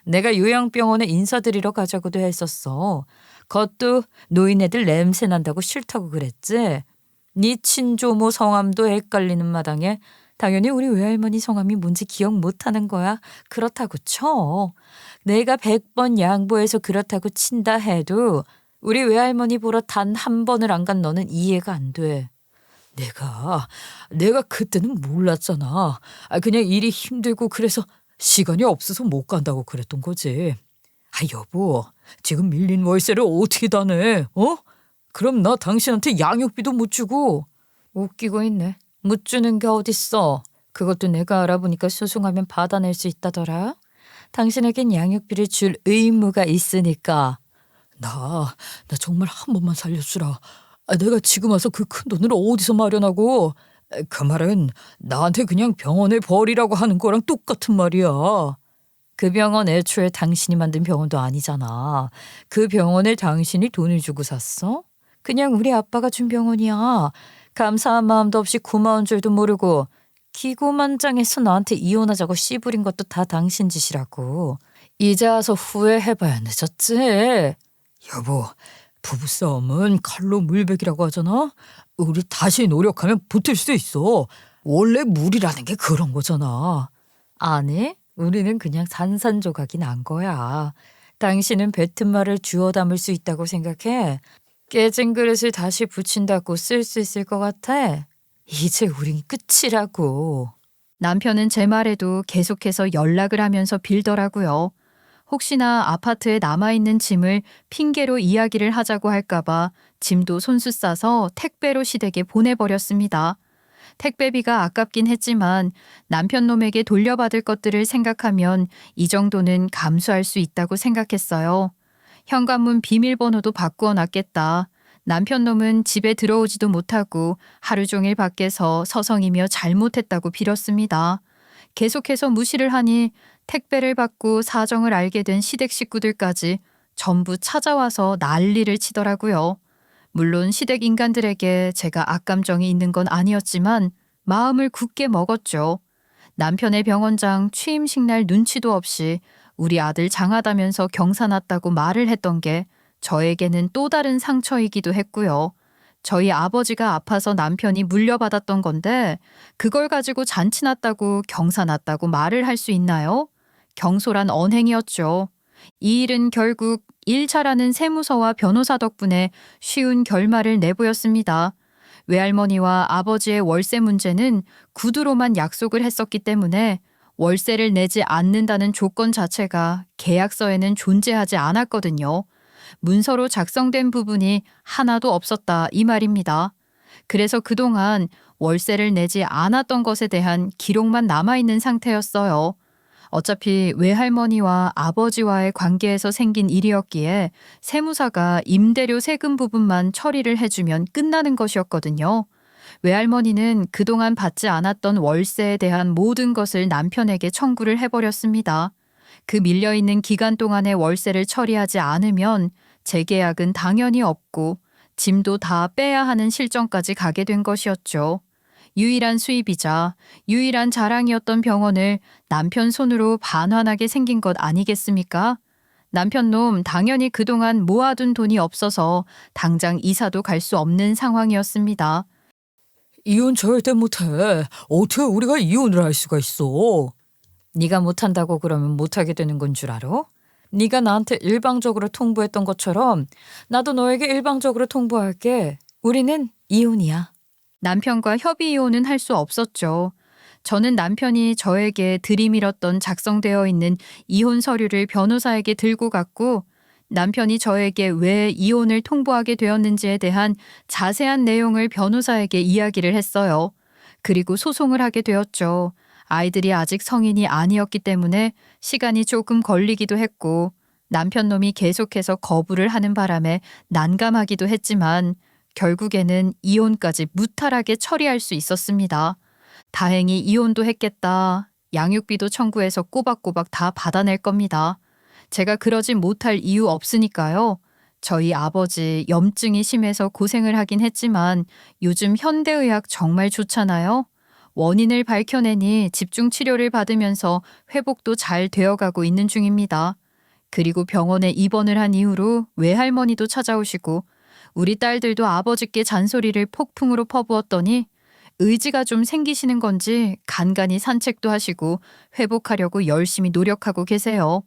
내가 요양병원에 인사드리러 가자고도 했었어. 그것도 노인애들 냄새 난다고 싫다고 그랬지. 네 친조모 성함도 헷갈리는 마당에 당연히 우리 외할머니 성함이 뭔지 기억 못하는 거야. 그렇다고 쳐. 내가 100번 양보해서 그렇다고 친다 해도 우리 외할머니 보러 단 한 번을 안 간 너는 이해가 안 돼. 내가 그때는 몰랐잖아. 그냥 일이 힘들고 그래서 시간이 없어서 못 간다고 그랬던 거지. 여보, 지금 밀린 월세를 어떻게 다 내? 그럼 나 당신한테 양육비도 못 주고. 웃기고 있네. 못 주는 게 어딨어. 그것도 내가 알아보니까 소송하면 받아낼 수 있다더라. 당신에겐 양육비를 줄 의무가 있으니까. 나 정말 한 번만 살려주라. 내가 지금 와서 그 큰 돈을 어디서 마련하고. 그 말은 나한테 그냥 병원에 버리라고 하는 거랑 똑같은 말이야. 그 병원 애초에 당신이 만든 병원도 아니잖아. 그 병원을 당신이 돈을 주고 샀어? 그냥 우리 아빠가 준 병원이야. 감사한 마음도 없이 고마운 줄도 모르고 기고만장해서 나한테 이혼하자고 씨부린 것도 다 당신 짓이라고. 이제 와서 후회해봐야 늦었지. 여보, 부부싸움은 칼로 물베기라고 하잖아. 우리 다시 노력하면 붙을 수 있어. 원래 물이라는 게 그런 거잖아. 아니, 우리는 그냥 산산조각이 난 거야. 당신은 뱉은 말을 주워 담을 수 있다고 생각해? 깨진 그릇을 다시 붙인다고 쓸 수 있을 것 같아? 이제 우린 끝이라고. 남편은 제 말에도 계속해서 연락을 하면서 빌더라고요. 혹시나 아파트에 남아있는 짐을 핑계로 이야기를 하자고 할까봐 짐도 손수 싸서 택배로 시댁에 보내버렸습니다. 택배비가 아깝긴 했지만 남편 놈에게 돌려받을 것들을 생각하면 이 정도는 감수할 수 있다고 생각했어요. 현관문 비밀번호도 바꾸어 놨겠다. 남편 놈은 집에 들어오지도 못하고 하루 종일 밖에서 서성이며 잘못했다고 빌었습니다. 계속해서 무시를 하니 택배를 받고 사정을 알게 된 시댁 식구들까지 전부 찾아와서 난리를 치더라고요. 물론 시댁 인간들에게 제가 악감정이 있는 건 아니었지만 마음을 굳게 먹었죠. 남편의 병원장 취임식 날 눈치도 없이 우리 아들 장하다면서 경사 났다고 말을 했던 게 저에게는 또 다른 상처이기도 했고요. 저희 아버지가 아파서 남편이 물려받았던 건데 그걸 가지고 잔치 났다고 경사 났다고 말을 할 수 있나요? 경솔한 언행이었죠. 이 일은 결국 일 잘하는 세무서와 변호사 덕분에 쉬운 결말을 내보였습니다. 외할머니와 아버지의 월세 문제는 구두로만 약속을 했었기 때문에 월세를 내지 않는다는 조건 자체가 계약서에는 존재하지 않았거든요. 문서로 작성된 부분이 하나도 없었다 이 말입니다. 그래서 그동안 월세를 내지 않았던 것에 대한 기록만 남아있는 상태였어요. 어차피 외할머니와 아버지와의 관계에서 생긴 일이었기에 세무사가 임대료 세금 부분만 처리를 해주면 끝나는 것이었거든요. 외할머니는 그동안 받지 않았던 월세에 대한 모든 것을 남편에게 청구를 해버렸습니다. 그 밀려있는 기간 동안의 월세를 처리하지 않으면 재계약은 당연히 없고 짐도 다 빼야 하는 실정까지 가게 된 것이었죠. 유일한 수입이자 유일한 자랑이었던 병원을 남편 손으로 반환하게 생긴 것 아니겠습니까? 남편 놈 당연히 그동안 모아둔 돈이 없어서 당장 이사도 갈 수 없는 상황이었습니다. 이혼 절대 못해. 어떻게 우리가 이혼을 할 수가 있어? 네가 못한다고 그러면 못하게 되는 건 줄 알아? 네가 나한테 일방적으로 통보했던 것처럼 나도 너에게 일방적으로 통보할게. 우리는 이혼이야. 남편과 협의 이혼은 할 수 없었죠. 저는 남편이 저에게 들이밀었던 작성되어 있는 이혼 서류를 변호사에게 들고 갔고 남편이 저에게 왜 이혼을 통보하게 되었는지에 대한 자세한 내용을 변호사에게 이야기를 했어요. 그리고 소송을 하게 되었죠. 아이들이 아직 성인이 아니었기 때문에 시간이 조금 걸리기도 했고 남편 놈이 계속해서 거부를 하는 바람에 난감하기도 했지만 결국에는 이혼까지 무탈하게 처리할 수 있었습니다. 다행히 이혼도 했겠다. 양육비도 청구해서 꼬박꼬박 다 받아낼 겁니다. 제가 그러지 못할 이유 없으니까요. 저희 아버지 염증이 심해서 고생을 하긴 했지만 요즘 현대의학 정말 좋잖아요. 원인을 밝혀내니 집중 치료를 받으면서 회복도 잘 되어가고 있는 중입니다. 그리고 병원에 입원을 한 이후로 외할머니도 찾아오시고 우리 딸들도 아버지께 잔소리를 폭풍으로 퍼부었더니 의지가 좀 생기시는 건지 간간히 산책도 하시고 회복하려고 열심히 노력하고 계세요.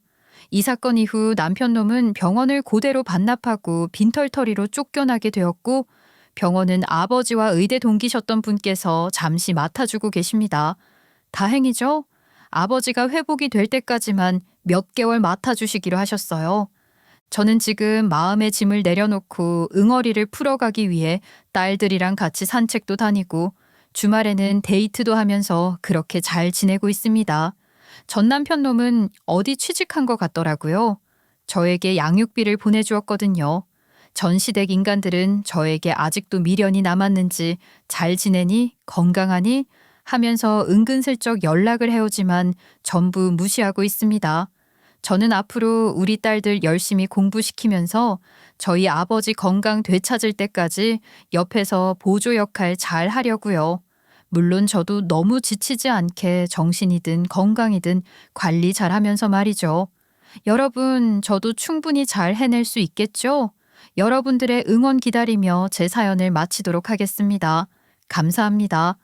이 사건 이후 남편 놈은 병원을 그대로 반납하고 빈털터리로 쫓겨나게 되었고 병원은 아버지와 의대 동기셨던 분께서 잠시 맡아주고 계십니다. 다행이죠? 아버지가 회복이 될 때까지만 몇 개월 맡아주시기로 하셨어요. 저는 지금 마음의 짐을 내려놓고 응어리를 풀어가기 위해 딸들이랑 같이 산책도 다니고 주말에는 데이트도 하면서 그렇게 잘 지내고 있습니다. 전 남편 놈은 어디 취직한 것 같더라고요. 저에게 양육비를 보내주었거든요. 전 시댁 인간들은 저에게 아직도 미련이 남았는지 잘 지내니 건강하니 하면서 은근슬쩍 연락을 해오지만 전부 무시하고 있습니다. 저는 앞으로 우리 딸들 열심히 공부시키면서 저희 아버지 건강 되찾을 때까지 옆에서 보조 역할 잘 하려고요. 물론 저도 너무 지치지 않게 정신이든 건강이든 관리 잘 하면서 말이죠. 여러분, 저도 충분히 잘 해낼 수 있겠죠? 여러분들의 응원 기다리며 제 사연을 마치도록 하겠습니다. 감사합니다.